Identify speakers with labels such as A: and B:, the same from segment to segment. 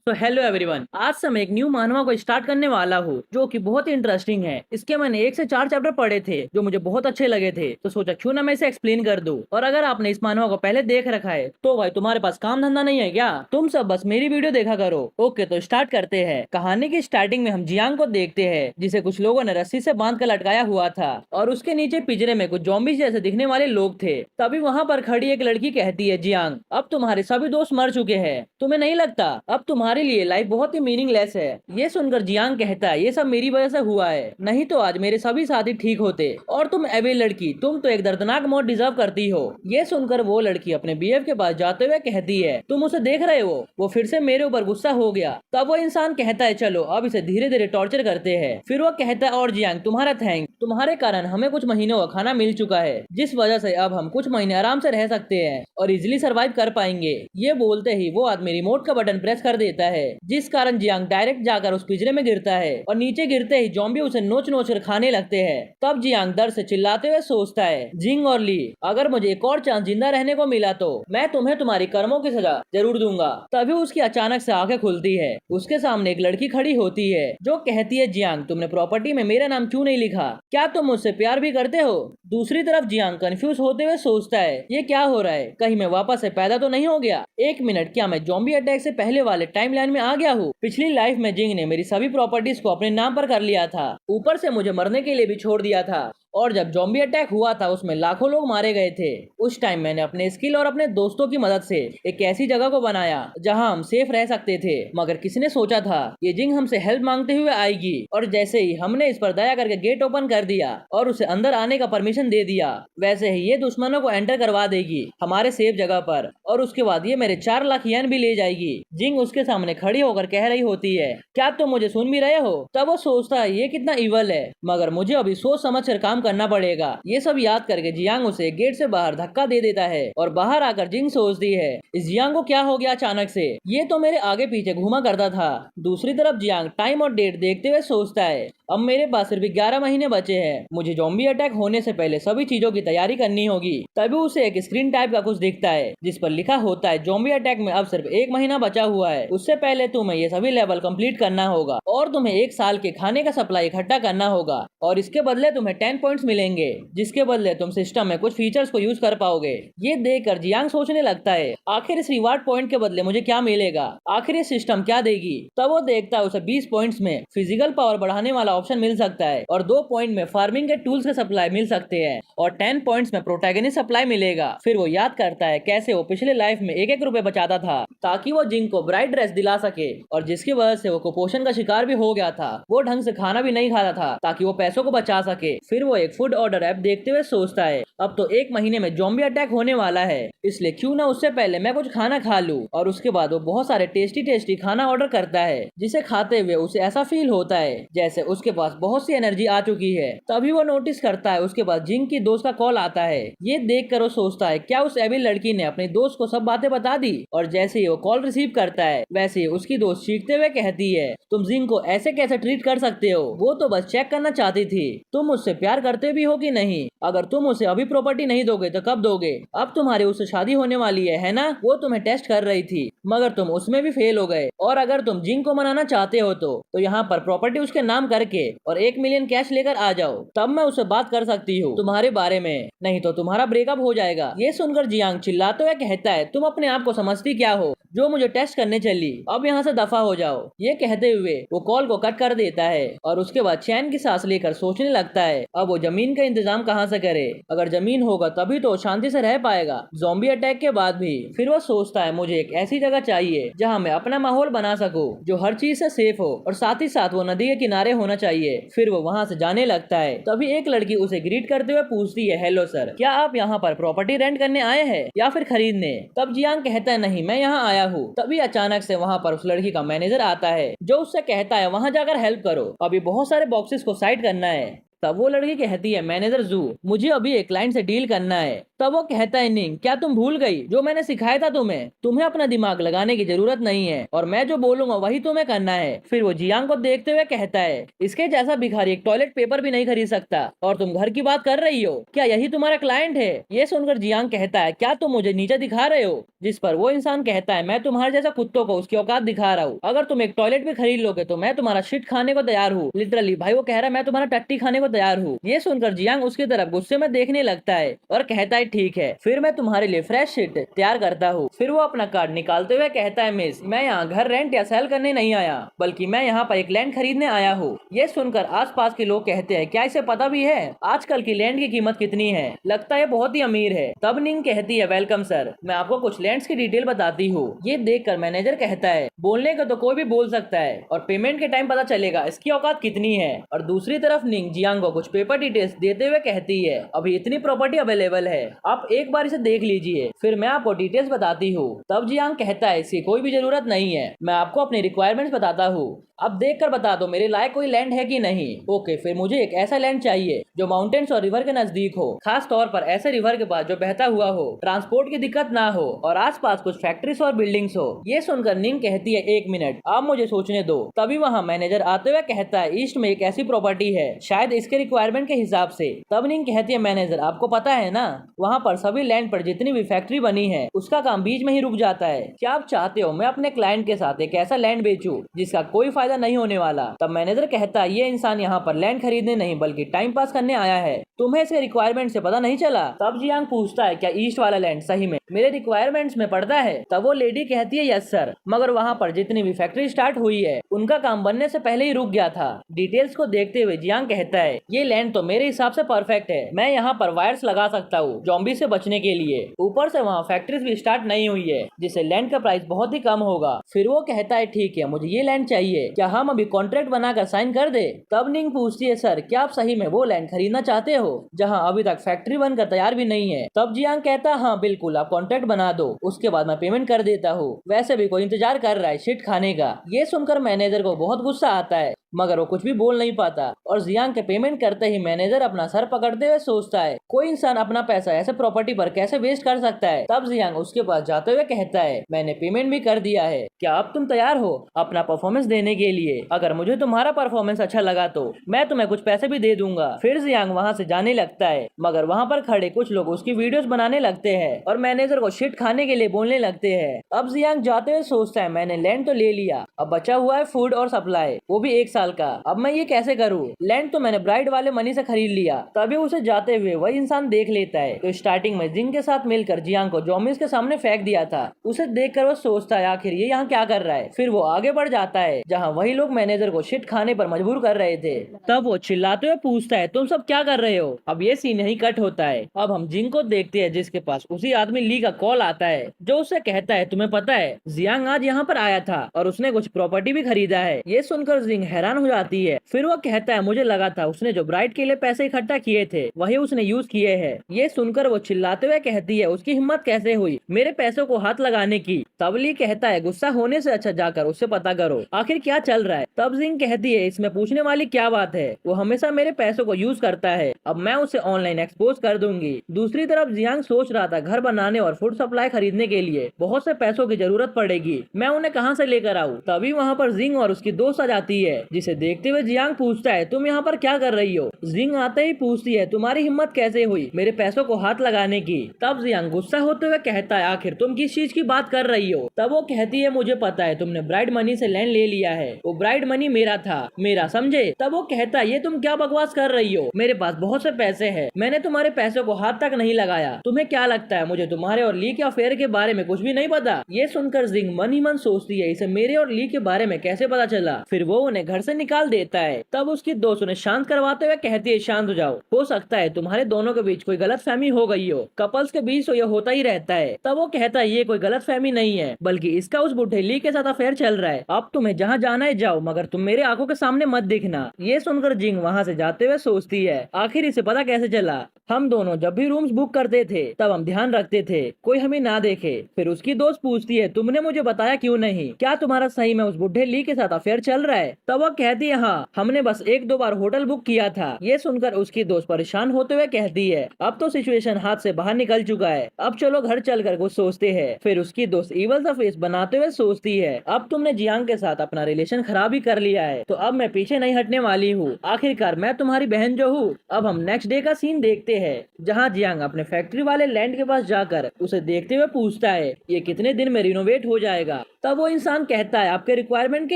A: तो hello everyone, आज से मैं एक न्यू मानवा को स्टार्ट करने वाला हूँ जो कि बहुत ही इंटरेस्टिंग है। इसके मैंने 1 से 4 चैप्टर पढ़े थे जो मुझे बहुत अच्छे लगे थे, तो सोचा क्यों ना मैं इसे एक्सप्लेन कर दूं। और अगर आपने इस मानवा को पहले देख रखा है तो भाई तुम्हारे पास काम धंधा नहीं है क्या? तुम सब बस मेरी वीडियो देखा करो। ओके, तो स्टार्ट करते हैं। कहानी की स्टार्टिंग में हम जियांग को देखते हैं जिसे कुछ लोगों ने रस्सी से बांध कर लटकाया हुआ था और उसके नीचे पिंजरे में कुछ ज़ॉम्बीज़ जैसे दिखने वाले लोग थे। तभी वहाँ पर खड़ी एक लड़की कहती है, जियांग अब तुम्हारे सभी दोस्त मर चुके हैं, तुम्हें नहीं लगता अब तुम्हारे लिए लाइफ बहुत ही मीनिंगलेस है? ये सुनकर जियांग कहता है, ये सब मेरी वजह से हुआ है, नहीं तो आज मेरे सभी साथी ठीक होते। और तुम एवे लड़की, तुम तो एक दर्दनाक मौत डिजर्व करती हो। ये सुनकर वो लड़की अपने बीएफ के पास जाते हुए कहती है, तुम उसे देख रहे हो? वो फिर से मेरे ऊपर गुस्सा हो गया। तब वो इंसान कहता है, चलो अब इसे धीरे धीरे टॉर्चर करते हैं। फिर वो कहता है, और जियांग तुम्हारा थैंक, तुम्हारे कारण हमें कुछ महीनों का खाना मिल चुका है, जिस वजह से अब हम कुछ महीने आराम से रह सकते हैं और इजिली सर्वाइव कर पाएंगे। ये बोलते ही वो आदमी रिमोट का बटन प्रेस कर देता है, जिस कारण जियांग डायरेक्ट जाकर उस पिंजरे में गिरता है और नीचे गिरते ही ज़ॉम्बी उसे नोच नोच कर खाने लगते हैं। तब जियांग दर्द से चिल्लाते हुए सोचता है, जिंग और ली, अगर मुझे एक और चांस जिंदा रहने को मिला तो मैं तुम्हें तुम्हारी कर्मों की सजा जरूर दूंगा। तभी उसकी अचानक से आंखें खुलती है। उसके सामने एक लड़की खड़ी होती है जो कहती है, जियांग तुमने प्रॉपर्टी में मेरा नाम क्यों नहीं लिखा? क्या तुम मुझसे प्यार भी करते हो? दूसरी तरफ जियांग कंफ्यूज होते हुए सोचता है, ये क्या हो रहा है? कहीं मैं वापस से पैदा तो नहीं हो गया? एक मिनट, क्या मैं ज़ॉम्बी अटैक से पहले वाले टाइमलाइन में आ गया हूँ? पिछली लाइफ में जिंग ने मेरी सभी प्रॉपर्टीज को अपने नाम पर कर लिया था, ऊपर से मुझे मरने के लिए भी छोड़ दिया था। और जब ज़ॉम्बी अटैक हुआ था उसमें लाखों लोग मारे गए थे। उस टाइम मैंने अपने स्किल और अपने दोस्तों की मदद से एक ऐसी जगह को बनाया जहां हम सेफ रह सकते थे। मगर किसने सोचा था ये जिंग हमसे हेल्प मांगते हुए आएगी। और जैसे ही हमने इस पर दया करके गेट ओपन कर दिया और उसे अंदर आने का परमिशन दे दिया, वैसे ही ये दुश्मनों को एंटर करवा देगी हमारे सेफ जगह पर। और उसके बाद ये मेरे 4 लाख येन भी ले जाएगी। जिंग उसके सामने खड़ी होकर कह रही होती है, क्या तुम मुझे सुन भी रहे हो? तब वो सोचता है, ये कितना इवल है, मगर मुझे अभी सोच समझ कर काम करना पड़ेगा। ये सब याद करके जियांग उसे गेट से बाहर धक्का दे देता है और बाहर आकर जिंग सोचती है, इस जियांग को क्या हो गया अचानक से? ये तो मेरे आगे पीछे घूमा करता था। दूसरी तरफ जियांग टाइम और डेट देखते हुए सोचता है, अब मेरे पास सिर्फ 11 महीने बचे हैं, मुझे ज़ॉम्बी अटैक होने से पहले सभी चीजों की तैयारी करनी होगी। तभी उसे एक स्क्रीन टाइप का कुछ दिखता है जिस पर लिखा होता है, ज़ॉम्बी अटैक में अब सिर्फ 1 महीना बचा हुआ है, उससे पहले तुम्हें ये सभी लेवल कंप्लीट करना होगा और तुम्हें 1 साल के खाने का सप्लाई इकट्ठा करना होगा और इसके बदले तुम्हें 10 पॉइंट्स मिलेंगे, जिसके बदले तुम सिस्टम में कुछ फीचर्स को यूज कर पाओगे। ये देखकर जियांग सोचने लगता है, आखिर इस रिवार्ड पॉइंट के बदले मुझे क्या मिलेगा? आखिर ये सिस्टम क्या देगी? तब वो देखता है उसे 20 पॉइंट्स में फिजिकल पावर बढ़ाने वाला ऑप्शन मिल सकता है और 2 पॉइंट में फार्मिंग के टूल्स के सप्लाई मिल सकते हैं और 10 पॉइंट्स में प्रोटैगनिस्ट सप्लाई मिलेगा। फिर वो याद करता है कैसे वो पिछले लाइफ में 1-1 रुपए बचाता था ताकि वो जिंग को ब्राइट ड्रेस दिला सके, और जिसकी वजह से वो कुपोषण का शिकार भी हो गया था। वो ढंग से खाना भी नहीं खाता था ताकि वो पैसों को बचा सके। फिर वो एक फूड ऑर्डर ऐप देखते हुए सोचता है, अब तो 1 महीने में ज़ॉम्बी अटैक होने वाला है, इसलिए क्यों ना उससे पहले मैं कुछ खाना खा लूं। और उसके बाद वो बहुत सारे टेस्टी टेस्टी खाना ऑर्डर करता है, जिसे खाते हुए उसे ऐसा फील होता है जैसे उसके पास बहुत सी एनर्जी आ चुकी है। तभी वो नोटिस करता है उसके पास जिंग की दोस्त का कॉल आता है। ये देखकर वो सोचता है, क्या उस एविल लड़की ने अपने दोस्त को सब बातें बता दी? और जैसे ही वो कॉल रिसीव करता है वैसे ही उसकी दोस्त चीखते हुए कहती है, तुम जिंग को ऐसे कैसे ट्रीट कर सकते हो? वो तो बस चेक करना चाहती थी तुम उससे प्यार करते भी हो कि नहीं। अगर तुम उसे अभी प्रॉपर्टी नहीं दोगे तो कब दोगे? अब तुम्हारी उससे शादी होने वाली है ना? वो तुम्हें टेस्ट कर रही थी मगर तुम उसमें भी फेल हो गए। और अगर तुम जिंग को मनाना चाहते हो तो यहाँ पर प्रॉपर्टी उसके नाम करके और 1 मिलियन कैश लेकर आ जाओ, तब मैं उससे बात कर सकती हूँ तुम्हारे बारे में, नहीं तो तुम्हारा ब्रेकअप हो जाएगा। ये सुनकर जियांग चिल्लाते हुए कहता है, तुम अपने आप को समझती क्या हो जो मुझे टेस्ट करने चली? अब यहाँ से दफा हो जाओ। ये कहते हुए वो कॉल को कट कर देता है और उसके बाद चैन की सांस लेकर सोचने लगता है, अब वो जमीन का इंतजाम कहाँ से करे? अगर जमीन होगा तभी तो शांति से रह पाएगा ज़ॉम्बी अटैक के बाद भी। फिर वो सोचता है, मुझे एक ऐसी जगह चाहिए जहाँ मैं अपना माहौल बना सकूं जो हर चीज से सेफ हो और साथ ही साथ वो नदी के किनारे होना चाहिए। फिर वो वहाँ से जाने लगता है। तभी एक लड़की उसे ग्रीट करते हुए पूछती है, हेलो सर, क्या आप यहाँ पर प्रॉपर्टी रेंट करने आए हैं या फिर खरीदने? तब जियांग कहता है, नहीं, मैं यहाँ आया हूँ। तभी अचानक से वहाँ पर उस लड़की का मैनेजर आता है जो उससे कहता है, वहाँ जाकर हेल्प करो, अभी बहुत सारे बॉक्सेस को साइड करना है। तब वो लड़की कहती है मैनेजर जू, मुझे अभी एक क्लाइंट से डील करना है। तब वो कहता है निंग, क्या तुम भूल गई जो मैंने सिखाया था तुम्हें? तुम्हें अपना दिमाग लगाने की जरूरत नहीं है और मैं जो बोलूंगा वही तुम्हें करना है। फिर वो जियांग को देखते हुए कहता है इसके जैसा भिखारी एक टॉयलेट पेपर भी नहीं खरीद सकता और तुम घर की बात कर रही हो, क्या यही तुम्हारा क्लाइंट है? ये सुनकर जियांग कहता है क्या तुम मुझे नीचे दिखा रहे हो? जिस पर वो इंसान कहता है मैं तुम्हारे जैसा कुत्तों को उसकी औकात दिखा रहा हूँ। अगर तुम एक टॉयलेट भी खरीद लोगे तो मैं तुम्हारा शिट खाने को तैयार हूँ। लिटरली भाई वो कह रहा है मैं तुम्हारा टट्टी खाने को तैयार हूँ। ये सुनकर जियांग उसकी तरफ गुस्से में देखने लगता है और कहता है ठीक है, फिर मैं तुम्हारे लिए फ्रेश शिट तैयार करता हूँ। फिर वो अपना कार्ड निकालते हुए कहता है मिस, मैं यहाँ घर रेंट या सेल करने नहीं आया, बल्कि मैं यहाँ पर एक लैंड खरीदने आया हूँ। ये सुनकर आसपास के लोग कहते हैं क्या इसे पता भी है आजकल की लैंड की कीमत कितनी है? लगता है बहुत ही अमीर है। तब निंग कहती है वेलकम सर, मैं आपको कुछ लैंड्स की डिटेल बताती हूँ। ये देखकर मैनेजर कहता है बोलने को तो कोई भी बोल सकता है और पेमेंट के टाइम पता चलेगा इसकी औकात कितनी है। और दूसरी तरफ निंग जियांग को कुछ पेपर डिटेल्स देते हुए कहती है अभी इतनी प्रॉपर्टी अवेलेबल है, आप एक बार इसे देख लीजिए, फिर मैं आपको डिटेल्स बताती हूँ। तब जियांग कहता है इसकी कोई भी जरूरत नहीं है, मैं आपको अपनी रिक्वायरमेंट्स बताता हूँ, अब देख कर बता दो मेरे लायक कोई लैंड है कि नहीं। ओके, फिर मुझे एक ऐसा लैंड चाहिए जो माउंटेन्स और रिवर के नजदीक हो, खास तौर पर ऐसे रिवर के पास जो बहता हुआ हो, ट्रांसपोर्ट की दिक्कत ना हो और आसपास कुछ फैक्ट्रीज और बिल्डिंग्स हो। ये सुनकर निंग कहती है एक मिनट, आप मुझे सोचने दो। तभी वहाँ मैनेजर आते हुए कहता है ईस्ट में एक ऐसी प्रॉपर्टी है शायद इसके रिक्वायरमेंट के हिसाब से। तब निंग कहती है मैनेजर आपको पता है ना, वहाँ पर सभी लैंड पर जितनी भी फैक्ट्री बनी है उसका काम बीच में ही रुक जाता है। क्या आप चाहते हो मैं अपने क्लाइंट के साथ एक ऐसा लैंड बेचूं जिसका कोई फायदा नहीं होने वाला? तब मैनेजर कहता है ये इंसान यहाँ पर लैंड खरीदने नहीं बल्कि टाइम पास करने आया है, तुम्हें इसके रिक्वायरमेंट से पता नहीं चला? तब जियांग पूछता है क्या ईस्ट वाला लैंड सही में मेरे रिक्वायरमेंट्स में पड़ता है? तब वो लेडी कहती है यस सर, मगर वहाँ पर जितनी भी फैक्ट्री स्टार्ट हुई है उनका काम बनने से पहले ही रुक गया था। डिटेल्स को देखते हुए जियांग कहता है ये लैंड तो मेरे हिसाब से परफेक्ट है, मैं यहाँ पर वायर्स लगा सकता हूँ जॉम्बी से बचने के लिए, ऊपर से वहाँ फैक्ट्रीज भी स्टार्ट नहीं हुई है जिससे लैंड का प्राइस बहुत ही कम होगा। फिर वो कहता है ठीक है मुझे ये लैंड चाहिए, क्या हम अभी कॉन्ट्रैक्ट बनाकर साइन कर दे? तब निंग पूछती है सर क्या आप सही में वो लैंड खरीदना चाहते हो जहाँ अभी तक फैक्ट्री बनकर तैयार भी नहीं है? तब जियांग कहता है हाँ बिल्कुल, आप कॉन्ट्रैक्ट बना दो, उसके बाद मैं पेमेंट कर देता हूँ, वैसे भी कोई इंतजार कर रहा है शिट खाने का। ये सुनकर मैनेजर को बहुत गुस्सा आता है मगर वो कुछ भी बोल नहीं पाता और जियांग के पेमेंट करते ही मैनेजर अपना सर पकड़ते हुए सोचता है कोई इंसान अपना पैसा ऐसे प्रॉपर्टी पर कैसे वेस्ट कर सकता है। तब जियांग उसके पास जाते हुए कहता है मैंने पेमेंट भी कर दिया है, क्या अब तुम तैयार हो अपना परफॉर्मेंस देने के लिए? अगर मुझे तुम्हारा परफॉर्मेंस अच्छा लगा तो मैं तुम्हें कुछ पैसे भी दे दूंगा। फिर जियांग वहाँ से जाने लगता है मगर वहाँ पर खड़े कुछ लोग उसकी वीडियोस बनाने लगते हैं और मैनेजर को शिट खाने के लिए बोलने लगते हैं। अब जियांग जाते हुए सोचता है मैंने लैंड तो ले लिया, अब बचा हुआ है फूड और सप्लाई, वो भी 1 साल का, अब मैं ये कैसे करूँ? लैंड तो मैंने ब्राइड वाले मनी से खरीद लिया। तभी उसे जाते हुए वही इंसान देख लेता है तो स्टार्टिंग में जिंग के साथ मिलकर जियांग को जॉम्बिस के सामने फेंक दिया था। उसे देखकर वो सोचता है आखिर ये यहाँ क्या कर रहा है। फिर वो आगे बढ़ जाता है जहाँ वही लोग मैनेजर को शिट खाने पर मजबूर कर रहे थे। तब वो चिल्लाते हुए पूछता है तुम सब क्या कर रहे हो? अब ये सीन यही कट होता है। अब हम जिंग को देखते हैं जिसके पास उसी आदमी ली का कॉल आता है जो उससे कहता है तुम्हें पता है जियांग आज यहाँ पर आया था और उसने कुछ प्रॉपर्टी भी खरीदा है। ये सुनकर जिंग हैरान हो जाती है। फिर वो कहता है मुझे लगा था उसने जो ब्राइड के लिए पैसे इकट्ठा किए थे वही उसने यूज किए हैं। ये सुनकर वो चिल्लाते हुए कहती है उसकी हिम्मत कैसे हुई मेरे पैसों को हाथ लगाने की? तब ली कहता है गुस्सा होने से अच्छा जाकर उससे पता करो आखिर क्या चल रहा है। तब जिंग कहती है इसमें पूछने वाली क्या बात है, वो हमेशा मेरे पैसों को यूज करता है, अब मैं उसे ऑनलाइन एक्सपोज कर दूंगी। दूसरी तरफ जियांग सोच रहा था घर बनाने और फूड सप्लाई खरीदने के लिए बहुत से पैसों की जरूरत पड़ेगी, मैं उन्हें कहाँ से लेकर आऊँ? तभी वहाँ पर जिंग और उसकी दोस्त आ जाती है जिसे देखते हुए जियांग पूछता है तुम यहाँ पर क्या कर रही हो? जिंग आते ही पूछती है तुम्हारी हिम्मत कैसे हुई मेरे पैसों को हाथ लगाने की? तब जियांग गुस्सा होते हुए कहता है आखिर तुम किस चीज की बात कर रही हो? तब वो कहती है मुझे पता है तुमने ब्राइड मनी से लैंड ले लिया है, वो ब्राइड मनी मेरा था, मेरा समझे? तब वो कहता है ये तुम क्या बकवास कर रही हो, मेरे पास बहुत से पैसे हैं, मैंने तुम्हारे पैसों को हाथ तक नहीं लगाया, तुम्हें क्या लगता है मुझे तुम्हारे और ली के अफेयर के बारे में कुछ भी नहीं पता? ये सुनकर जिंग मन ही मन सोचती है इसे मेरे और ली के बारे में कैसे पता चला। फिर वो उन्हें घर से निकाल देता है। तब उसकी दोस्त उन्हें शांत करवाते हुए कहती है शांत हो जाओ, हो सकता है तुम्हारे दोनों के बीच कोई गलतफहमी हो गई हो, कपल्स के बीच तो ये होता ही रहता है। तब वो कहता है ये कोई गलतफहमी नहीं है बल्कि इसका उस बुढ़े ली के साथ अफेयर चल रहा है, अब तुम्हें जहाँ जाना है जाओ मगर तुम मेरे आंखों के सामने मत दिखना। ये सुनकर जिंग वहाँ से जाते हुए सोचती है आखिर इसे पता कैसे चला, हम दोनों जब भी रूम्स बुक करते थे तब हम ध्यान रखते थे कोई हमें ना देखे। फिर उसकी दोस्त पूछती है तुमने मुझे बताया क्यों नहीं, क्या तुम्हारा सही में उस बुढ़े ली के साथ अफेयर चल रहा है? तब वो कहती है हाँ, हमने बस एक दो बार होटल बुक किया था। ये सुनकर उसकी दोस्त परेशान होते हुए कहती है अब तो सिचुएशन हाथ से बाहर निकल चुका है, अब चलो घर चलकर कुछ सोचते हैं। फिर उसकी दोस्त इवल सा फेस बनाते हुए सोचती है अब तुमने जियांग के साथ अपना रिलेशन खराब ही कर लिया है, तो अब मैं पीछे नहीं हटने वाली हूँ। आखिरकार मैं तुम्हारी बहन जो हूँ। अब हम नेक्स्ट डे का सीन देखते हैं, जहाँ जियांग अपने फैक्ट्री वाले लैंड के पास जाकर उसे देखते हुए पूछता है ये कितने दिन में रिनोवेट हो जाएगा। तब वो इंसान कहता है आपके रिक्वायरमेंट के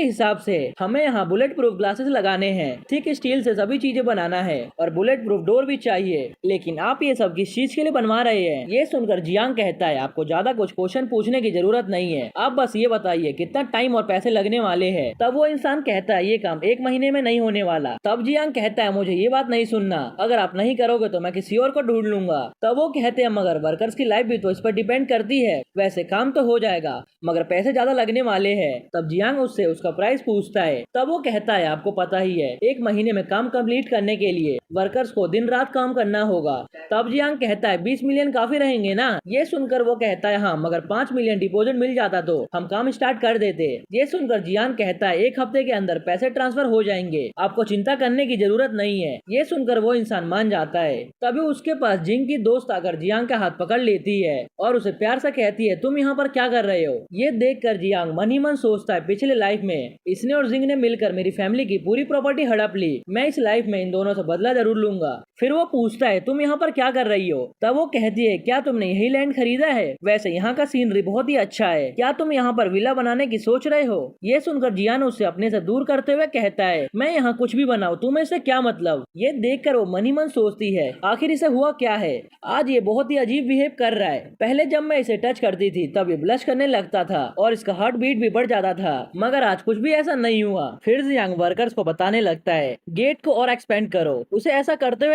A: हिसाब से हमें यहाँ बुलेट प्रूफ ग्लासेस लगाने हैं, थिक स्टील से सभी चीजें बनाना है और बुलेट प्रूफ डोर भी चाहिए। लेकिन आप ये सब किस चीज के लिए बनवा रहे हैं? ये सुनकर जियांग कहता है आपको ज्यादा कुछ क्वेश्चन पूछने की जरूरत नहीं है, आप बस ये बताइए कितना टाइम और पैसे लगने वाले हैं। तब वो इंसान कहता है ये काम 1 महीने में नहीं होने वाला। तब जियांग कहता है मुझे ये बात नहीं सुनना, अगर आप नहीं करोगे तो मैं किसी और को ढूंढ लूंगा। तब वो कहते हैं मगर वर्कर्स की लाइफ भी तो इस पर डिपेंड करती है। वैसे काम तो हो जाएगा मगर पैसे ज्यादा लगने वाले हैं। तब जियांग उससे उसका प्राइस पूछता है। तब वो कहता है आपको पता ही है 1 महीने में काम कंप्लीट करने के लिए वर्कर्स को दिन रात काम करना होगा। तब जियांग कहता है 20 मिलियन काफी रहेंगे ना? ये सुनकर वो कहता है हाँ, मगर 5 मिलियन डिपॉजिट मिल जाता तो हम काम स्टार्ट कर देते। ये सुनकर जियांग कहता है 1 हफ्ते के अंदर पैसे ट्रांसफर हो जाएंगे, आपको चिंता करने की जरूरत नहीं है। ये सुनकर वो इंसान मान जाता है। तभी उसके पास जिंग की दोस्त आकर जियांग का हाथ पकड़ लेती है और उसे प्यार से कहती है तुम यहाँ पर क्या कर रहे हो? ये देखकर जियांग मन ही मन सोचता है पिछले लाइफ में इसने और जिंग ने मिलकर मेरी फैमिली की पूरी प्रॉपर्टी हड़प ली, मैं इस लाइफ में इन दोनों से बदला जरूर लूंगा। फिर वो पूछता है तुम यहाँ पर क्या कर रही हो? तब वो कहती है क्या तुमने यही लैंड खरीदा है? वैसे यहाँ का सीनरी बहुत ही अच्छा है, क्या तुम यहाँ पर विला बनाने की सोच रहे हो? ये सुनकर जियान उससे अपने से दूर करते हुए कहता है मैं यहाँ कुछ भी बनाऊँ, तुम्हें इससे क्या मतलब? ये देखकर वो मन ही मन सोचती है आखिर इसे हुआ क्या है, आज ये बहुत ही अजीब बिहेव कर रहा है। पहले जब मैं इसे टच करती थी तब ये ब्लश करने लगता था और इसका हार्ट बीट भी बढ़ जाता था, मगर आज कुछ भी ऐसा नहीं हुआ। फिर जियांग वर्कर्स को बताने लगता है गेट को और एक्सपेंड करो। उसे ऐसा करते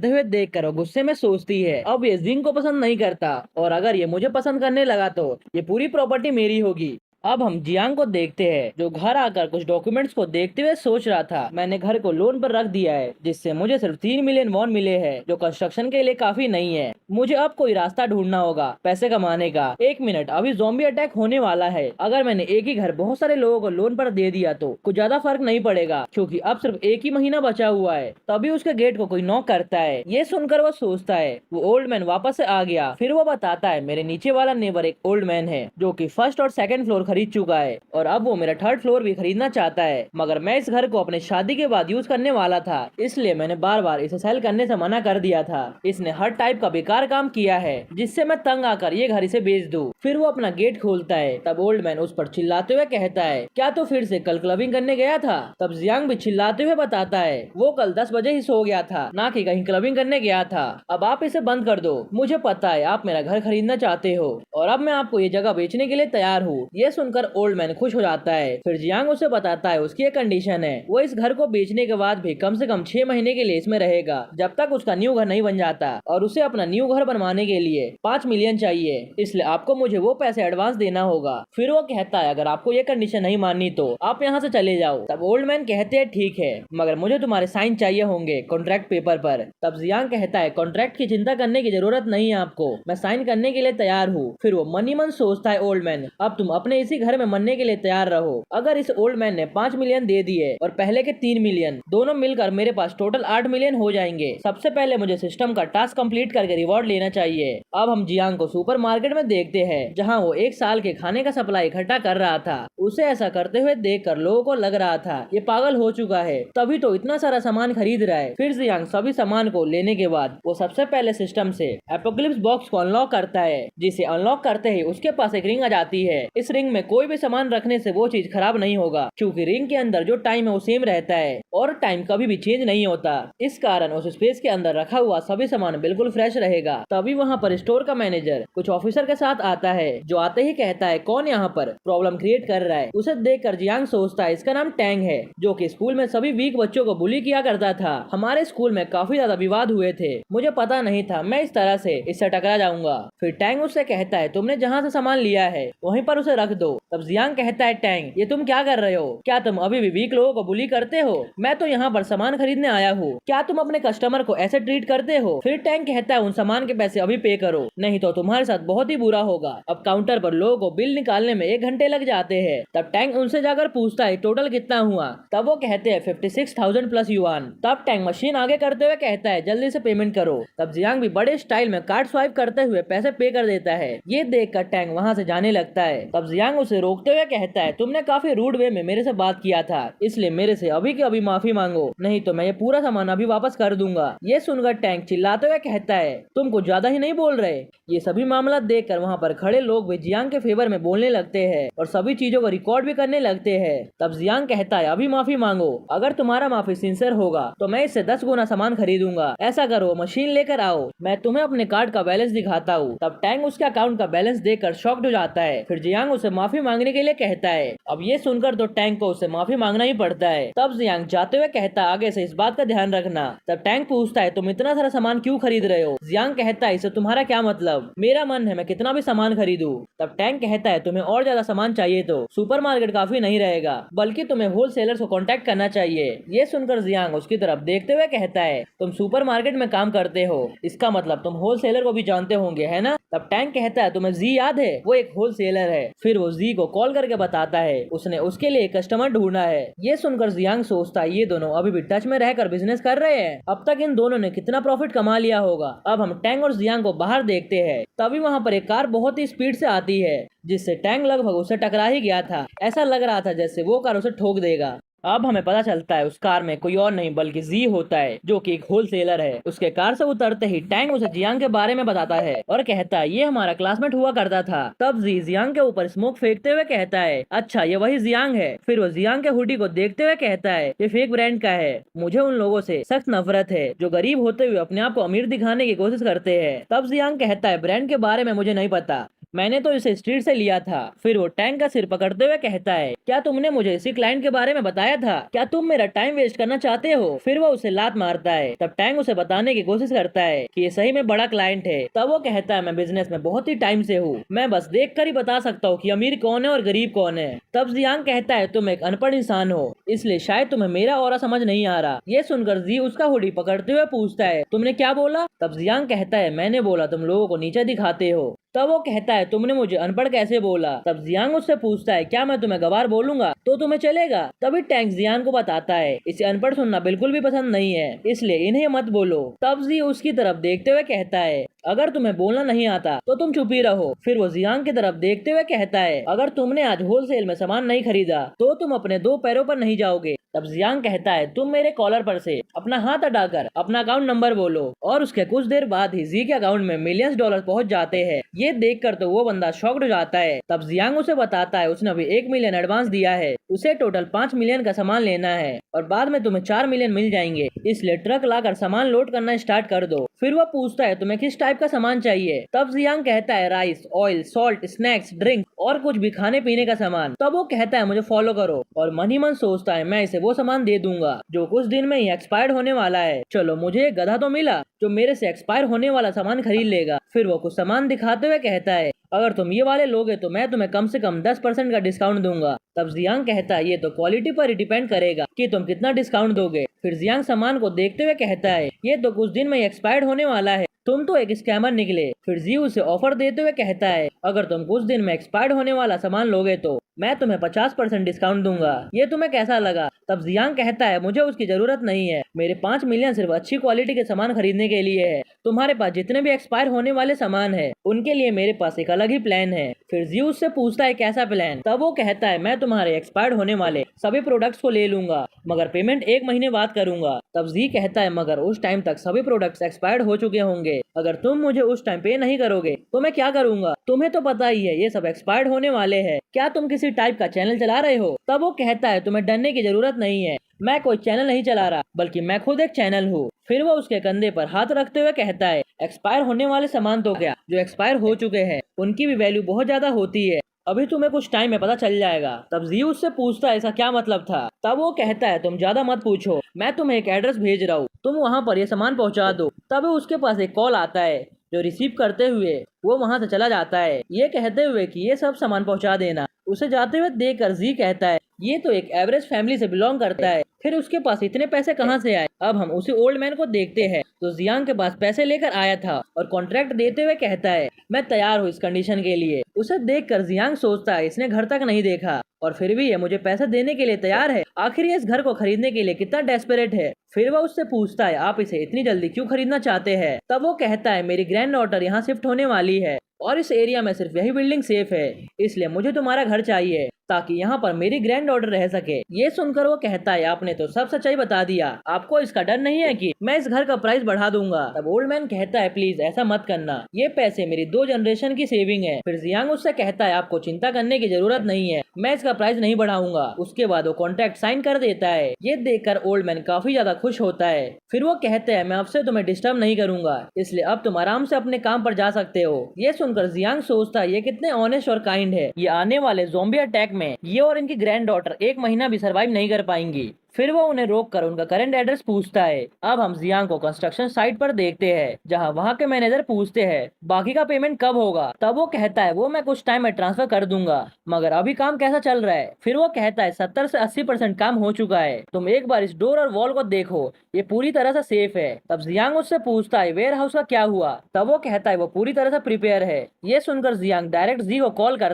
A: हुए देखकर वो गुस्से में सोचती है अब ये जिंग को पसंद नहीं करता और अगर ये मुझे पसंद करने लगा तो ये पूरी प्रॉपर्टी मेरी होगी। अब हम जियांग को देखते हैं जो घर आकर कुछ डॉक्यूमेंट्स को देखते हुए सोच रहा था मैंने घर को लोन पर रख दिया है जिससे मुझे सिर्फ 3 मिलियन वॉन मिले हैं जो कंस्ट्रक्शन के लिए काफी नहीं है। मुझे अब कोई रास्ता ढूंढना होगा पैसे कमाने का। 1 मिनट, अभी ज़ॉम्बी अटैक होने वाला है। अगर मैंने एक ही घर बहुत सारे लोगों को लोन पर दे दिया तो कुछ ज्यादा फर्क नहीं पड़ेगा क्योंकि अब सिर्फ 1 ही महीना बचा हुआ है। तभी उसके गेट को कोई नॉक करता है। ये सुनकर वो सोचता है वो ओल्ड मैन वापस से आ गया। फिर वो बताता है मेरे नीचे वाला नेबर एक ओल्ड मैन है जो कि फर्स्ट और सेकंड फ्लोर खरीद चुका है और अब वो मेरा 3rd फ्लोर भी खरीदना चाहता है, मगर मैं इस घर को अपने शादी के बाद यूज करने वाला था इसलिए मैंने बार बार इसे सेल करने से मना कर दिया था। इसने हर टाइप का बेकार काम किया है जिससे मैं तंग आकर ये घर इसे बेच दूं। फिर वो अपना गेट खोलता है। तब ओल्ड मैन उस पर चिल्लाते हुए कहता है क्या तो फिर से कल क्लबिंग करने गया था? तब जियांग भी चिल्लाते हुए बताता है वो कल 10 बजे ही सो गया था, ना कि कहीं क्लबिंग करने गया था। अब आप इसे बंद कर दो, मुझे पता है आप मेरा घर खरीदना चाहते हो और अब मैं आपको ये जगह बेचने के लिए तैयार हूँ। ये सुनकर ओल्ड मैन खुश हो जाता है। फिर जियांग उसे बताता है उसकी एक कंडीशन है, वो इस घर को बेचने के बाद भी कम से कम 6 महीने के लिए इसमें रहेगा जब तक उसका न्यू घर नहीं बन जाता और उसे अपना न्यू घर बनवाने के लिए 5 मिलियन चाहिए, इसलिए आपको मुझे वो पैसे एडवांस देना होगा। फिर वो कहता है अगर आपको ये कंडीशन नहीं माननी तो आप यहाँ से चले जाओ। तब ओल्ड मैन कहते हैं ठीक है, मगर मुझे तुम्हारे साइन चाहिए होंगे कॉन्ट्रैक्ट पेपर पर। तब जियांग कहता है कॉन्ट्रैक्ट की चिंता करने की जरूरत नहीं है आपको, मैं साइन करने के लिए तैयार हूँ। फिर वो मन ही मन सोचता है ओल्ड मैन अब तुम अपने इसी घर में मरने के लिए तैयार रहो। अगर इस ओल्ड मैन ने 5 मिलियन दे दिए और पहले के 3 मिलियन दोनों मिलकर मेरे पास टोटल 8 मिलियन हो जाएंगे। सबसे पहले मुझे सिस्टम का टास्क कंप्लीट करके रिवॉर्ड लेना चाहिए। अब हम जियांग को सुपरमार्केट में देखते हैं जहां वो 1 साल के खाने का सप्लाई इकट्ठा कर रहा था। उसे ऐसा करते हुए देखकर लोगों को लग रहा था ये पागल हो चुका है, तभी तो इतना सारा सामान खरीद रहा है। फिर जियांग सभी सामान को लेने के बाद वो सबसे पहले सिस्टम से एपोकलिप्स बॉक्स को अनलॉक करता है, जिसे अनलॉक करते ही उसके पास एक रिंग आ जाती है। इस रिंग में कोई भी सामान रखने से वो चीज खराब नहीं होगा क्योंकि रिंग के अंदर जो टाइम है वो सेम रहता है और टाइम कभी भी चेंज नहीं होता। इस कारण उस स्पेस के अंदर रखा हुआ सभी सामान बिल्कुल फ्रेश रहेगा। तभी वहाँ पर स्टोर का मैनेजर कुछ ऑफिसर के साथ आता है जो आते ही कहता है कौन यहाँ पर प्रॉब्लम क्रिएट कर रहा है। उसे देखकर जियांग सोचता है इसका नाम टैंग है जो कि स्कूल में सभी वीक बच्चों को बुली किया करता था। हमारे स्कूल में काफी ज्यादा विवाद हुए थे, मुझे पता नहीं था मैं इस तरह से इससे टकरा जाऊंगा। फिर टैंग उससे कहता है तुमने जहाँ से सामान लिया है वहीं पर उसे रख दो दो। तब जियांग कहता है टैंग ये तुम क्या कर रहे हो? क्या तुम अभी भी वीक लोगों को बुली करते हो? मैं तो यहाँ पर सामान खरीदने आया हूँ, क्या तुम अपने कस्टमर को ऐसे ट्रीट करते हो? फिर टैंग कहता है उन सामान के पैसे अभी पे करो, नहीं तो तुम्हारे साथ बहुत ही बुरा होगा। अब काउंटर पर लोगों को बिल निकालने में 1 घंटे लग जाते हैं। तब टैंग उनसे जाकर पूछता है टोटल कितना हुआ? तब वो कहते हैं 56,000 प्लस युआन। तब टैंग मशीन आगे करते हुए कहता है जल्दी से पेमेंट करो। तब जियांग भी बड़े स्टाइल में कार्ड स्वाइप करते हुए पैसे पे कर देता है। ये देखकर टैंग वहाँ से जाने लगता है। तब जियांग उसे रोकते हुए कहता है तुमने काफी रूड वे में मेरे से बात किया था, इसलिए मेरे से अभी के अभी माफी मांगो, नहीं तो मैं ये पूरा सामान अभी वापस कर दूंगा। ये सुनकर टैंग चिल्लाते हुए कहता है तुम कुछ ज्यादा ही नहीं बोल रहे? ये सभी मामला देखकर वहाँ पर खड़े लोग भी जियांग के फेवर में बोलने लगते हैं और सभी चीजों को रिकॉर्ड भी करने लगते हैं। तब जियांग कहता है अभी माफी मांगो, अगर तुम्हारा माफी सिंसियर होगा तो मैं इससे 10 गुना सामान खरीदूंगा। ऐसा करो मशीन लेकर आओ, मैं तुम्हें अपने कार्ड का बैलेंस दिखाता हूँ। तब टैंग उसके अकाउंट का बैलेंस देखकर शॉक्ड हो जाता है। फिर जियांग उसे माफी मांगने के लिए कहता है। अब ये सुनकर तो टैंग को उसे माफी मांगना ही पड़ता है। तब जियांग जाते हुए कहता है आगे से इस बात का ध्यान रखना। तब टैंग पूछता है तुम इतना सारा सामान क्यों खरीद रहे हो? जियांग कहता है इसे तुम्हारा क्या मतलब, मेरा मन है मैं कितना भी सामान खरीदूं। तब टैंग कहता है तुम्हें और ज्यादा सामान चाहिए तो सुपरमार्केट काफी नहीं रहेगा, बल्कि तुम्हें होलसेलर्स को कांटेक्ट करना चाहिए। ये सुनकर जियांग उसकी तरफ देखते हुए कहता है तुम सुपरमार्केट में काम करते हो, इसका मतलब तुम होलसेलर को भी जानते होंगे है ना? तब टैंग कहता है तुम्हें जी याद है, वो एक होलसेलर है। फिर वो जी को कॉल करके बताता है उसने उसके लिए कस्टमर ढूंढा है। ये सुनकर जियांग सोचता है ये दोनों अभी भी टच में रहकर बिजनेस कर रहे हैं, अब तक इन दोनों ने कितना प्रॉफिट कमा लिया होगा। अब हम टैंग और जियांग को बाहर देखते हैं। तभी वहाँ पर एक कार बहुत ही स्पीड से आती है, जिससे टैंग लगभग उसे टकरा ही गया था। ऐसा लग रहा था जैसे वो कार उसे ठोक देगा। अब हमें पता चलता है उस कार में कोई और नहीं बल्कि जी होता है, जो कि एक होलसेलर है। उसके कार से उतरते ही टैंग उसे जियांग के बारे में बताता है और कहता है ये हमारा क्लासमेट हुआ करता था। तब जी जियांग के ऊपर स्मोक फेंकते हुए कहता है अच्छा ये वही जियांग है। फिर वो जियांग के हुडी को देखते हुए कहता है ये फेक ब्रांड का है, मुझे उन लोगों से सख्त नफरत है जो गरीब होते हुए अपने आप को अमीर दिखाने की कोशिश करते हैं। तब जियांग कहता है ब्रांड के बारे में मुझे नहीं पता, मैंने तो इसे स्ट्रीट से लिया था। फिर वो टैंग का सिर पकड़ते हुए कहता है क्या तुमने मुझे इसी क्लाइंट के बारे में बताया था? क्या तुम मेरा टाइम वेस्ट करना चाहते हो? फिर वो उसे लात मारता है। तब टैंग उसे बताने की कोशिश करता है कि ये सही में बड़ा क्लाइंट है। तब वो कहता है मैं बिजनेस में बहुत ही टाइम से हूँ, मैं बस देख कर ही बता सकता हूँ कि अमीर कौन है और गरीब कौन है। तब जियांग कहता है तुम एक अनपढ़ इंसान हो, इसलिए शायद तुम्हें मेरा ऑरा समझ नहीं आ रहा। ये सुनकर जी उसका हुडी पकड़ते हुए पूछता है तुमने क्या बोला? तब जियांग कहता है मैंने बोला तुम लोगों को नीचे दिखाते हो। तब वो कहता है तुमने मुझे अनपढ़ कैसे बोला? तब जियांग उससे पूछता है क्या मैं तुम्हें गवार बोलूंगा तो तुम्हें चलेगा? तभी टैंग जियांग को बताता है इसे अनपढ़ सुनना बिल्कुल भी पसंद नहीं है, इसलिए इन्हें मत बोलो। तब जी उसकी तरफ देखते हुए कहता है अगर तुम्हें बोलना नहीं आता तो तुम चुप ही रहो। फिर वो जियांग की तरफ देखते हुए कहता है अगर तुमने आज होलसेल में सामान नहीं खरीदा तो तुम अपने 2 पैरों पर नहीं जाओगे। तब जियांग कहता है तुम मेरे कॉलर पर से अपना हाथ हटाकर अपना अकाउंट नंबर बोलो। और उसके कुछ देर बाद ही जी के अकाउंट में मिलियंस डॉलर पहुंच जाते हैं। ये देखकर तो वो बंदा शॉक्ड हो जाता है। तब जियांग उसे बताता है उसने अभी 1 मिलियन एडवांस दिया है, उसे टोटल 5 मिलियन का सामान लेना है और बाद में तुम्हें 4 मिलियन मिल जाएंगे, इसलिए ट्रक लाकर सामान लोड करना स्टार्ट कर दो। फिर वो पूछता है तुम्हें किस टाइप का सामान चाहिए? तब जियांग कहता है rice, oil, salt, snacks, drink और कुछ भी खाने पीने का सामान। तब वो कहता है मुझे फॉलो करो और मन ही मन सोचता है मैं इसे वो सामान दे दूंगा जो कुछ दिन में ही एक्सपायर्ड होने वाला है। चलो मुझे एक गधा तो मिला जो मेरे से एक्सपायर होने वाला सामान खरीद लेगा। फिर वो कुछ सामान दिखाते हुए कहता है अगर तुम ये वाले लोगे तो मैं तुम्हें कम से कम 10% का डिस्काउंट दूंगा। तब जियांग कहता है ये तो क्वालिटी पर ही डिपेंड करेगा कि तुम कितना डिस्काउंट दोगे। फिर जियांग सामान को देखते हुए कहता है ये तो कुछ दिन में ही एक्सपायर्ड होने वाला है, तुम तो एक स्कैमर निकले। फिर जी उसे ऑफर देते हुए कहता है अगर तुम कुछ दिन में एक्सपायर्ड होने वाला सामान लोगे तो मैं तुम्हें 50% डिस्काउंट दूंगा, ये तुम्हें कैसा लगा? तब जियांग कहता है मुझे उसकी जरूरत नहीं है, मेरे 5 मिलियन सिर्फ अच्छी क्वालिटी के सामान खरीदने के लिए है। तुम्हारे पास जितने भी एक्सपायर होने वाले सामान है उनके लिए मेरे पास एक अलग ही प्लान है। फिर जी उससे पूछता है कैसा प्लान? तब वो कहता है मैं तुम्हारे एक्सपायर्ड होने वाले सभी प्रोडक्ट्स को ले लूंगा मगर पेमेंट 1 महीने बाद करूंगा। तब जी कहता है मगर उस टाइम तक सभी प्रोडक्ट्स एक्सपायर्ड हो चुके होंगे, अगर तुम मुझे उस टाइम पे नहीं करोगे तो मैं क्या करूंगा? तुम्हें तो पता ही है ये सब एक्सपायर्ड होने वाले हैं, क्या तुम किसी टाइप का चैनल चला रहे हो? तब वो कहता है तुम्हें डरने की जरूरत नहीं है, मैं कोई चैनल नहीं चला रहा बल्कि मैं खुद एक चैनल हूँ। फिर वो उसके कंधे पर हाथ रखते हुए कहता है एक्सपायर होने वाले सामान तो क्या, जो एक्सपायर हो चुके हैं उनकी भी वैल्यू बहुत ज्यादा होती है, अभी तुम्हें कुछ टाइम में पता चल जाएगा। तब जी उससे पूछता है ऐसा क्या मतलब था? तब वो कहता है तुम ज्यादा मत पूछो, मैं तुम्हें एक एड्रेस भेज रहा हूँ, तुम वहाँ पर ये सामान पहुँचा दो। तब उसके पास एक कॉल आता है जो रिसीव करते हुए वो वहाँ से चला जाता है, ये कहते हुए कि ये सब सामान पहुँचा देना। उसे जाते हुए देखकर जी कहता है ये तो एक एवरेज फैमिली से बिलोंग करता है, फिर उसके पास इतने पैसे कहाँ से आए। अब हम उसी ओल्ड मैन को देखते हैं तो जियांग के पास पैसे लेकर आया था और कॉन्ट्रैक्ट देते हुए कहता है मैं तैयार हूँ इस कंडीशन के लिए। उसे देखकर जियांग सोचता है इसने घर तक नहीं देखा और फिर भी ये मुझे पैसे देने के लिए तैयार है, आखिर ये इस घर को खरीदने के लिए कितना डेस्परेट है। फिर वह उससे पूछता है आप इसे इतनी जल्दी क्यों खरीदना चाहते हैं। तब वो कहता है मेरी ग्रैंड डॉटर यहाँ शिफ्ट होने वाली है और इस एरिया में सिर्फ यही बिल्डिंग सेफ है, इसलिए मुझे तुम्हारा घर चाहिए ताकि यहाँ पर मेरी ग्रैंड डॉटर रह सके। ये सुनकर वो कहता है आपने तो सब सच्चाई बता दिया, आपको इसका डर नहीं है कि मैं इस घर का प्राइस बढ़ा दूंगा। तब ओल्ड मैन कहता है प्लीज ऐसा मत करना, ये पैसे मेरी 2 जनरेशन की सेविंग है। फिर जियांग उससे कहता है आपको चिंता करने की जरूरत नहीं है, मैं इसका प्राइस नहीं बढ़ाऊंगा। उसके बाद वो कॉन्ट्रैक्ट साइन कर देता है। ये देखकर ओल्ड मैन काफी ज्यादा खुश होता है। फिर वो कहते हैं मैं आपसे तुम्हें डिस्टर्ब नहीं करूंगा, इसलिए अब तुम आराम से अपने काम पर जा सकते हो। ये सुनकर जियांग सोचता है ये कितने ऑनेस्ट और काइंड है, ये आने वाले ज़ॉम्बी अटैक में ये और इनकी ग्रैंड डॉटर 1 महीना भी सरवाइव नहीं कर पाएंगी। फिर वो उन्हें रोककर उनका करंट एड्रेस पूछता है। अब हम जियांग को कंस्ट्रक्शन साइट पर देखते हैं जहां वहां के मैनेजर पूछते हैं बाकी का पेमेंट कब होगा। तब वो कहता है वो मैं कुछ टाइम में ट्रांसफर कर दूंगा, मगर अभी काम कैसा चल रहा है। फिर वो कहता है 70 से 80% काम हो चुका है, तुम एक बार इस डोर और वॉल को देखो, ये पूरी तरह से सेफ है। तब जियांग उससे पूछता है वेयर हाउस का क्या हुआ। तब वो कहता है वो पूरी तरह से प्रिपेयर है। ये सुनकर जियांग डायरेक्ट जी को कॉल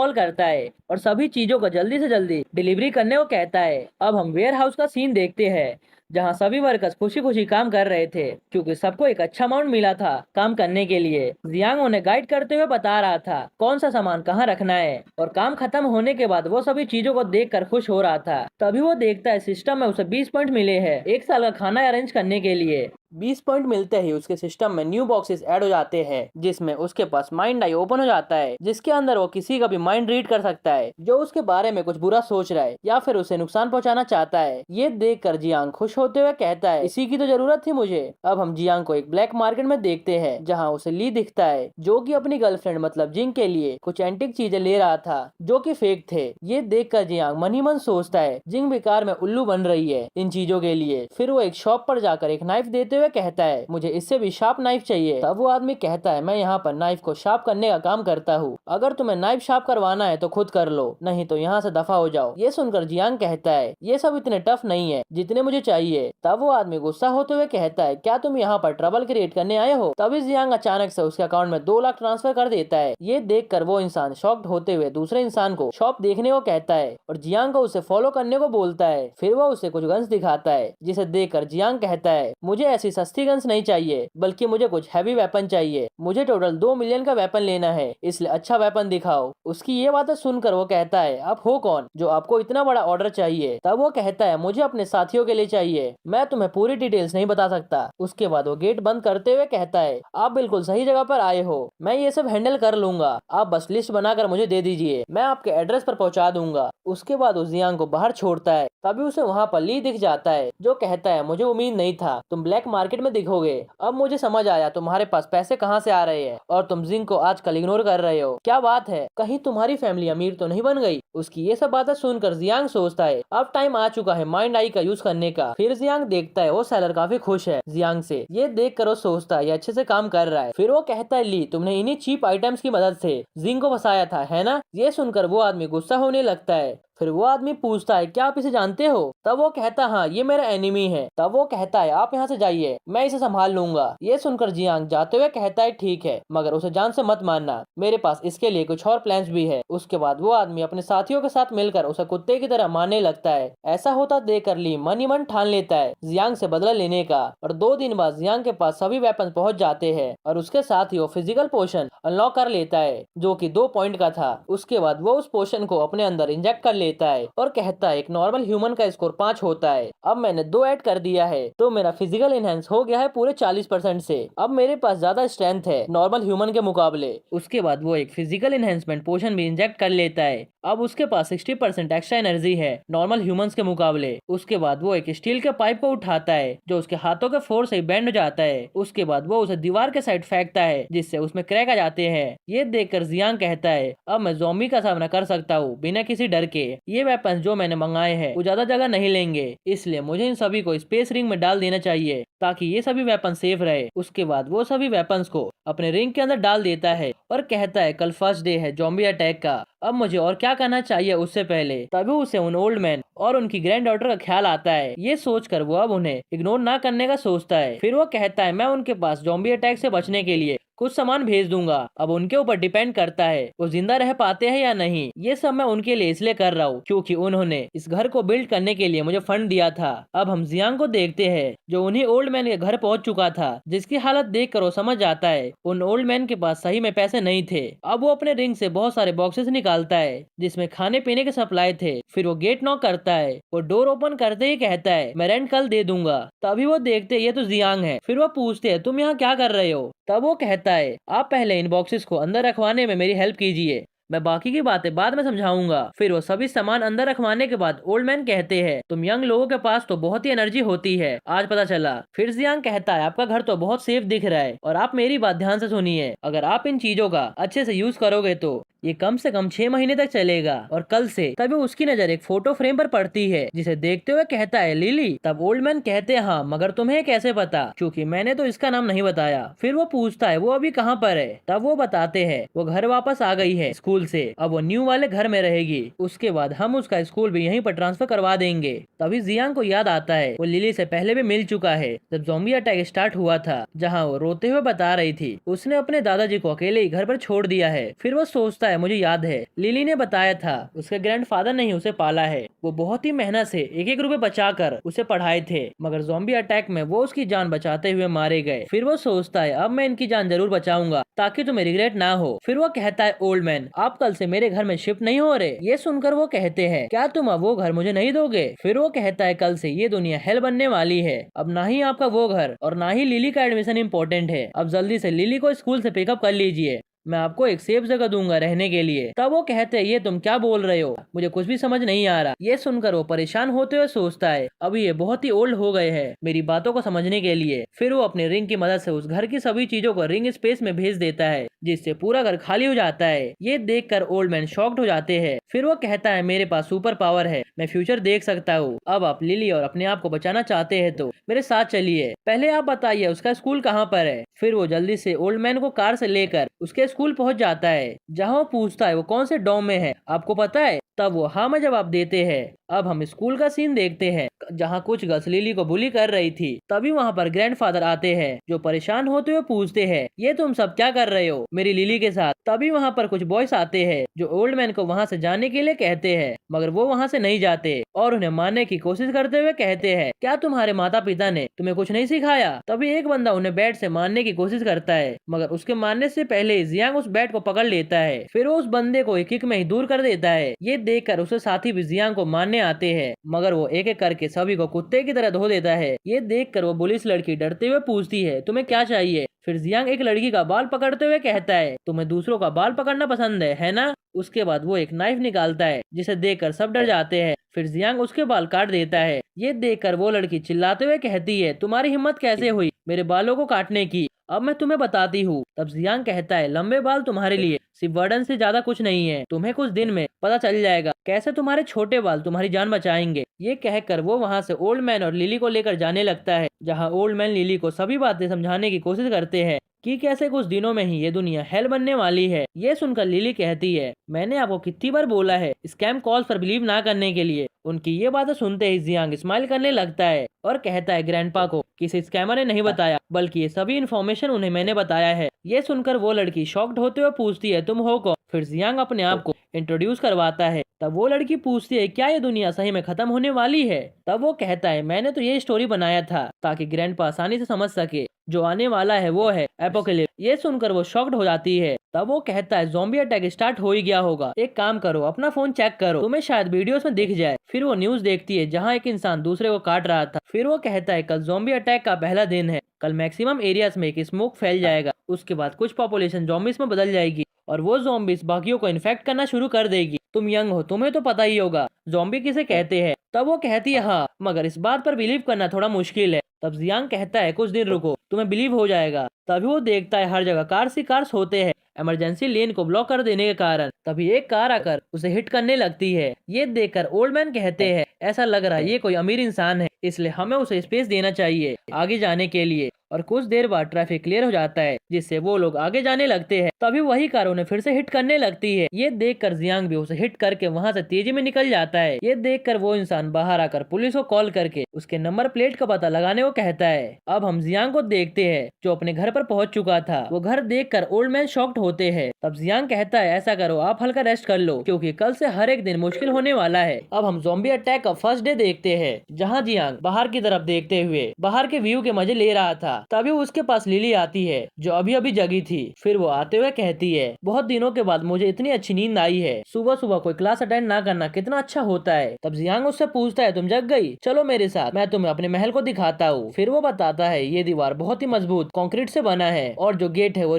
A: करता है और सभी चीजों को जल्दी से जल्दी डिलीवरी करने को कहता है। अब हम वेयर हाउस का सीन देखते हैं जहां सभी वर्कर्स खुशी खुशी काम कर रहे थे क्योंकि सबको एक अच्छा अमाउंट मिला था काम करने के लिए। जियांग उन्हें गाइड करते हुए बता रहा था कौन सा सामान कहाँ रखना है और काम खत्म होने के बाद वो सभी चीजों को देखकर खुश हो रहा था। तभी वो देखता है सिस्टम में उसे 20 पॉइंट मिले हैं 1 साल का खाना अरेंज करने के लिए। 20 पॉइंट मिलते ही उसके सिस्टम में न्यू बॉक्सेस ऐड हो जाते हैं जिसमें उसके पास माइंड आई ओपन हो जाता है जिसके अंदर वो किसी का भी माइंड रीड कर सकता है जो उसके बारे में कुछ बुरा सोच रहा है या फिर उसे नुकसान पहुंचाना चाहता है। ये देखकर जियांग खुश होते हुए कहता है इसी की तो जरूरत थी मुझे। अब हम जियांग को एक ब्लैक मार्केट में देखते हैं जहाँ उसे ली दिखता है जो कि अपनी गर्लफ्रेंड मतलब जिंग के लिए कुछ एंटिक चीजें ले रहा था जो कि फेक थे। ये देखकर जियांग मन ही मन सोचता है जिंग बेकार में उल्लू बन रही है इन चीजों के लिए। फिर वो एक शॉप पर जाकर एक नाइफ देते हुए कहता है मुझे इससे भी शार्प नाइफ चाहिए। तब वो आदमी कहता है मैं यहाँ पर नाइफ को शार्प करने का काम करता हूँ, अगर तुम्हें नाइफ शार्प करवाना है तो खुद कर लो, नहीं तो यहाँ से दफा हो जाओ। ये सुनकर जियांग कहता है ये सब इतने टफ नहीं है जितने मुझे चाहिए। तब वो आदमी गुस्सा होते हुए कहता है क्या तुम यहाँ पर ट्रबल क्रिएट करने आए हो। तभी जियांग अचानक से उसके अकाउंट में 2 लाख ट्रांसफर कर देता है। ये देखकर वो इंसान शॉक्ड होते हुए दूसरे इंसान को शॉप देखने को कहता है और जियांग को उसे फॉलो करने को बोलता है। फिर वो उसे कुछ गन्स दिखाता है जिसे देखकर जियांग कहता है मुझे ऐसी सस्ती गन्स नहीं चाहिए बल्कि मुझे कुछ हैवी वेपन चाहिए, मुझे टोटल 2 मिलियन का वेपन लेना है, इसलिए अच्छा वेपन दिखाओ। उसकी ये बातें सुनकर वो कहता है आप हो कौन जो आपको इतना बड़ा ऑर्डर चाहिए। तब वो कहता है मुझे अपने साथियों के लिए चाहिए, मैं तुम्हें पूरी डिटेल्स नहीं बता सकता। उसके बाद वो गेट बंद करते हुए कहता है आप बिल्कुल सही जगह पर आए हो, मैं ये सब हैंडल कर लूंगा, आप बस लिस्ट बनाकर मुझे दे दीजिए, मैं आपके एड्रेस पर पहुंचा दूंगा। उसके बाद वो जियांग को बाहर छोड़ता है। तभी उसे वहाँ पर ली दिख जाता है जो कहता है मुझे उम्मीद नहीं था तुम ब्लैक मार्केट में दिखोगे, अब मुझे समझ आया तुम्हारे पास पैसे कहाँ से आ रहे हैं और तुम जिंग को आजकल इग्नोर कर रहे हो, क्या बात है कहीं तुम्हारी फैमिली अमीर तो नहीं बन गई। उसकी ये सब बातें सुनकर जियांग सोचता है अब टाइम आ चुका है माइंड आई का यूज करने का। फिर जियांग देखता है वो सेलर काफी खुश है जियांग से। ये देख कर वो सोचता है ये अच्छे से काम कर रहा है। फिर वो कहता है ली तुमने इन्हीं चीप आइटम्स की मदद से जिंग को फंसाया था है ना। ये सुनकर वो आदमी गुस्सा होने लगता है। फिर वो आदमी पूछता है क्या आप इसे जानते हो। तब वो कहता हाँ ये मेरा एनिमी है। तब वो कहता है आप यहाँ से जाइए मैं इसे संभाल लूंगा। ये सुनकर जियांग जाते हुए कहता है ठीक है मगर उसे जान से मत मारना, मेरे पास इसके लिए कुछ और प्लान्स भी है। उसके बाद वो आदमी अपने साथियों के साथ मिलकर उसे कुत्ते की तरह मारने लगता है। ऐसा होता देखकर ली मन ही मन ठान लेता है जियांग से बदला लेने का और 2 दिन बाद जियांग के पास सभी वेपन पहुंच जाते हैं और उसके साथ ही वो फिजिकल पोशन अनलॉक कर लेता है जो कि 2 पॉइंट का था। उसके बाद वो उस पोशन को अपने अंदर इंजेक्ट कर लेता है और कहता है एक नॉर्मल ह्यूमन का स्कोर 5 होता है, अब मैंने 2 ऐड कर दिया है तो मेरा फिजिकल एनहेंस हो गया है पूरे 40% से, अब मेरे पास ज्यादा स्ट्रेंथ है नॉर्मल ह्यूमन के मुकाबले। उसके बाद वो एक फिजिकल एनहेंसमेंट पोशन भी इंजेक्ट कर लेता है, अब उसके पास 60% एक्स्ट्रा एनर्जी है नॉर्मल ह्यूमंस के मुकाबले। उसके बाद वो एक स्टील के पाइप को उठाता है जो उसके हाथों के फोर्स से बैंड हो जाता है। उसके बाद वो उसे दीवार के साइड फेंकता है जिससे उसमें क्रैक आ जाते हैं। ये देखकर जियांग कहता है अब मैं ज़ॉम्बी का सामना कर सकता हूँ बिना किसी डर के। ये वेपन्स जो मैंने मंगाए हैं वो ज्यादा जगह नहीं लेंगे, इसलिए मुझे इन सभी को स्पेस रिंग में डाल देना चाहिए ताकि ये सभी वेपन सेफ रहे। उसके बाद वो सभी वेपन्स को अपने रिंग के अंदर डाल देता है और कहता है कल फर्स्ट डे है ज़ॉम्बी अटैक का, अब मुझे और क्या करना चाहिए उससे पहले। तभी उसे उन ओल्ड मैन और उनकी ग्रैंड डॉटर का ख्याल आता है। ये सोचकर वो अब उन्हें इग्नोर ना करने का सोचता है। फिर वो कहता है मैं उनके पास ज़ॉम्बी अटैक से बचने के लिए कुछ सामान भेज दूंगा, अब उनके ऊपर डिपेंड करता है वो जिंदा रह पाते हैं या नहीं। ये सब मैं उनके लिए इसलिए कर रहा हूँ क्योंकि उन्होंने इस घर को बिल्ड करने के लिए मुझे फंड दिया था। अब हम जियांग को देखते हैं जो उन्हीं ओल्ड मैन के घर पहुंच चुका था, जिसकी हालत देखकर वो समझ जाता है उन ओल्ड मैन के पास सही में पैसे नहीं थे। अब वो अपने रिंग से बहुत सारे बॉक्सेस निकालता है जिसमें खाने पीने के सप्लाई थे। फिर वो गेट नॉक करता है, वो डोर ओपन करते ही कहता है मैं रेंट कल दे दूंगा। तभी वो देखते ये तो जियांग है। फिर वो पूछते है तुम यहाँ क्या कर रहे हो। तब वो कहता है आप पहले इन बॉक्सेस को अंदर रखवाने में मेरी हेल्प कीजिए, मैं बाकी की बातें बाद में समझाऊंगा। फिर वो सभी सामान अंदर रखवाने के बाद ओल्ड मैन कहते हैं तुम यंग लोगों के पास तो बहुत ही एनर्जी होती है, आज पता चला। फिर जियांग कहता है आपका घर तो बहुत सेफ दिख रहा है और आप मेरी बात ध्यान से सुनिए, अगर आप इन चीजों का अच्छे से यूज करोगे तो ये कम से कम 6 महीने तक चलेगा और कल से। तभी उसकी नजर एक फोटो फ्रेम पर पड़ती है जिसे देखते हुए कहता है लिली। तब ओल्ड मैन कहते हैं हाँ मगर तुम्हें कैसे पता, क्योंकि मैंने तो इसका नाम नहीं बताया। फिर वो पूछता है वो अभी कहाँ पर है। तब वो बताते हैं वो घर वापस आ गई है स्कूल से, अब वो न्यू वाले घर में रहेगी, उसके बाद हम उसका स्कूल भी यहीं पर ट्रांसफर करवा देंगे। तभी जियांग को याद आता है वो लिली से पहले भी मिल चुका है जब ज़ॉम्बी अटैक स्टार्ट हुआ था, जहाँ वो रोते हुए बता रही थी उसने अपने दादाजी को अकेले ही घर पर छोड़ दिया है। फिर वो सोचता है मुझे याद है लिली ने बताया था उसके ग्रैंडफादर ने ही उसे पाला है, वो बहुत ही मेहनत से एक एक रुपए बचाकर उसे पढ़ाए थे, मगर ज़ॉम्बी अटैक में वो उसकी जान बचाते हुए मारे गए। फिर वो सोचता है अब मैं इनकी जान जरूर बचाऊंगा ताकि तुम्हें रिग्रेट ना हो। फिर वो कहता है ओल्ड मैन आप कल से मेरे घर में शिफ्ट नहीं हो रहे। ये सुनकर वो कहते हैं क्या तुम अब वो घर मुझे नहीं दोगे। फिर वो कहता है कल से ये दुनिया हेल बनने वाली है, अब ना ही आपका वो घर और ना ही लिली का एडमिशन इम्पोर्टेंट है, अब जल्दी से लिली को स्कूल से पिकअप कर लीजिए, मैं आपको एक सेफ जगह दूंगा रहने के लिए। तब वो कहते हैं ये तुम क्या बोल रहे हो, मुझे कुछ भी समझ नहीं आ रहा। ये सुनकर वो परेशान होते हुए सोचता है अभी ये बहुत ही ओल्ड हो गए हैं मेरी बातों को समझने के लिए। फिर वो अपने रिंग की मदद से उस घर की सभी चीजों को रिंग स्पेस में भेज देता है जिससे पूरा घर खाली हो जाता है। ये देखकर ओल्ड मैन शॉक्ड हो जाते हैं। फिर वो कहता है मेरे पास सुपर पावर है, मैं फ्यूचर देख सकता हूँ, अब आप लिली और अपने आप को बचाना चाहते हैं तो मेरे साथ चलिए, पहले आप बताइए उसका स्कूल कहाँ पर है। फिर वो जल्दी से ओल्ड मैन को कार से लेकर उसके स्कूल पहुंच जाता है, जहां वो पूछता है वो कौन से डॉम में है आपको पता है। तब वो हाँ में जवाब देते हैं। अब हम स्कूल का सीन देखते हैं जहाँ कुछ गर्ल्स लिली को बुली कर रही थी। तभी वहाँ पर ग्रैंडफादर आते हैं जो परेशान होते हुए पूछते हैं ये तुम सब क्या कर रहे हो मेरी लिली के साथ। तभी वहाँ पर कुछ बॉयज आते हैं जो ओल्ड मैन को वहाँ से जाने के लिए कहते हैं, मगर वो वहाँ से नहीं जाते और उन्हें मारने की कोशिश करते हुए कहते हैं क्या तुम्हारे माता पिता ने तुम्हें कुछ नहीं सिखाया। तभी एक बंदा उन्हें बैट से मारने की कोशिश करता है, मगर उसके मारने से पहले जियांग उस बैट को पकड़ लेता है। फिर वो उस बंदे को एक किक में ही दूर कर देता है। ये देखकर उसके साथी भी जियांग को मारने आते हैं, मगर वो एक एक करके सभी को कुत्ते की तरह धो देता है। ये देखकर वो पुलिस लड़की डरते हुए पूछती है तुम्हें क्या चाहिए। फिर जियांग एक लड़की का बाल पकड़ते हुए कहता है तुम्हें दूसरों का बाल पकड़ना पसंद है ना। उसके बाद वो एक नाइफ निकालता है जिसे देखकर सब डर जाते हैं। फिर जियांग उसके बाल काट देता है। ये देखकर वो लड़की चिल्लाते हुए कहती है तुम्हारी हिम्मत कैसे हुई मेरे बालों को काटने की, अब मैं तुम्हें बताती हूँ। तब जियांग कहता है लंबे बाल तुम्हारे लिए सिर्फ बर्डन से ज्यादा कुछ नहीं है, तुम्हें कुछ दिन में पता चल जाएगा कैसे तुम्हारे छोटे बाल तुम्हारी जान बचाएंगे। ये कहकर वो वहाँ से ओल्ड मैन और लिली को लेकर जाने लगता है, जहाँ ओल्ड मैन लिली को सभी बातें समझाने की कोशिश करते हैं कि कैसे कुछ दिनों में ही ये दुनिया हेल बनने वाली है। ये सुनकर लिली कहती है मैंने आपको कितनी बार बोला है स्कैम कॉल्स पर बिलीव ना करने के लिए। उनकी ये बातें सुनते ही जियांग स्माइल करने लगता है और कहता है ग्रैंडपा को किसी स्कैमर ने नहीं बताया, बल्कि ये सभी इन्फॉर्मेशन उन्हें मैंने बताया है। ये सुनकर वो लड़की शॉक्ड होते हुए पूछती है तुम हो कौन। फिर जियांग अपने आप को इंट्रोड्यूस करवाता है। तब वो लड़की पूछती है क्या ये दुनिया सही में खत्म होने वाली है। तब वो कहता है मैंने तो ये स्टोरी बनाया था ताकि ग्रैंडपा आसानी से समझ सके जो आने वाला है वो है एपोकलिप्स। ये सुनकर वो शॉक्ड हो जाती है। तब वो कहता है ज़ॉम्बी अटैक स्टार्ट हो ही गया होगा, एक काम करो अपना फोन चेक करो, तुम्हें शायद वीडियोस में दिख जाए। फिर वो न्यूज देखती है जहाँ एक इंसान दूसरे को काट रहा था। फिर वो कहता है कल ज़ॉम्बी अटैक का पहला दिन है, कल मैक्सिमम एरियाज में एक स्मोक फैल जाएगा, उसके बाद कुछ पॉपुलेशन ज़ॉम्बीज में बदल जाएगी और वो ज़ॉम्बीज बाकियों को इन्फेक्ट करना शुरू कर देगी। तुम यंग हो तुम्हें तो पता ही होगा ज़ॉम्बी किसे कहते हैं। तब वो कहती है हाँ, मगर इस बात पर बिलीव करना थोड़ा मुश्किल है। तब जियांग कहता है कुछ दिन रुको, तुम्हें बिलीव हो जाएगा। तभी वो देखता है हर जगह कार्स ही कार्स होते हैं, इमरजेंसी लेन को ब्लॉक कर देने के कारण। तभी एक कार आकर उसे हिट करने लगती है। ये देखकर ओल्ड मैन कहते हैं ऐसा लग रहा है ये कोई अमीर इंसान है, इसलिए हमें उसे स्पेस देना चाहिए आगे जाने के लिए। और कुछ देर बाद ट्रैफिक क्लियर हो जाता है, जिससे वो लोग आगे जाने लगते हैं। तभी वही कार उन्हें फिर से हिट करने लगती है। ये देखकर जियांग भी उसे हिट करके वहां से तेजी में निकल जाता है। ये देखकर वो इंसान बाहर आकर पुलिस को कॉल करके उसके नंबर प्लेट का पता लगाने को कहता है। अब हम जियांग को देखते हैं जो अपने घर पर पहुंच चुका था। वो घर देखकर ओल्ड मैन शॉक्ड होते हैं। तब जियांग कहता है ऐसा करो, आप हल्का रेस्ट कर लो क्योंकि कल से हर एक दिन मुश्किल होने वाला है। अब हम ज़ॉम्बी अटैक का फर्स्ट डे देखते हैं, जहाँ जियांग बाहर की तरफ देखते हुए बाहर के व्यू के मजे ले रहा था। तभी उसके पास लिली आती है जो अभी अभी जगी थी। फिर वो आते हुए कहती है बहुत दिनों के बाद मुझे इतनी अच्छी नींद आई है, सुबह सुबह कोई क्लास अटेंड ना करना कितना अच्छा होता है। तब जियांग उससे पूछता है तुम जग गई, चलो मेरे साथ, मैं तुम्हें अपने महल को दिखाता हूँ। फिर वो बताता है ये दीवार बहुत ही मजबूत कंक्रीट से बना है और जो गेट है वो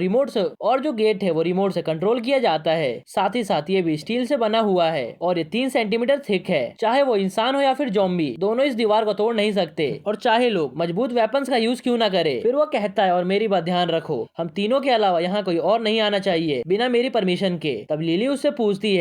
A: रिमोट से कंट्रोल किया जाता है। साथ ही साथ ये भी स्टील से बना हुआ है और ये 3 सेंटीमीटर थिक है। चाहे वो इंसान हो या फिर ज़ॉम्बी, दोनों इस दीवार को तोड़ नहीं सकते और चाहे लोग मजबूत वेपन्स का यूज क्यों ना करे। फिर वो कहता है और मेरी बात ध्यान रखो, हम तीनों के अलावा यहाँ कोई और नहीं आना चाहिए बिना मेरी परमिशन के। तब लिली उससे पूछती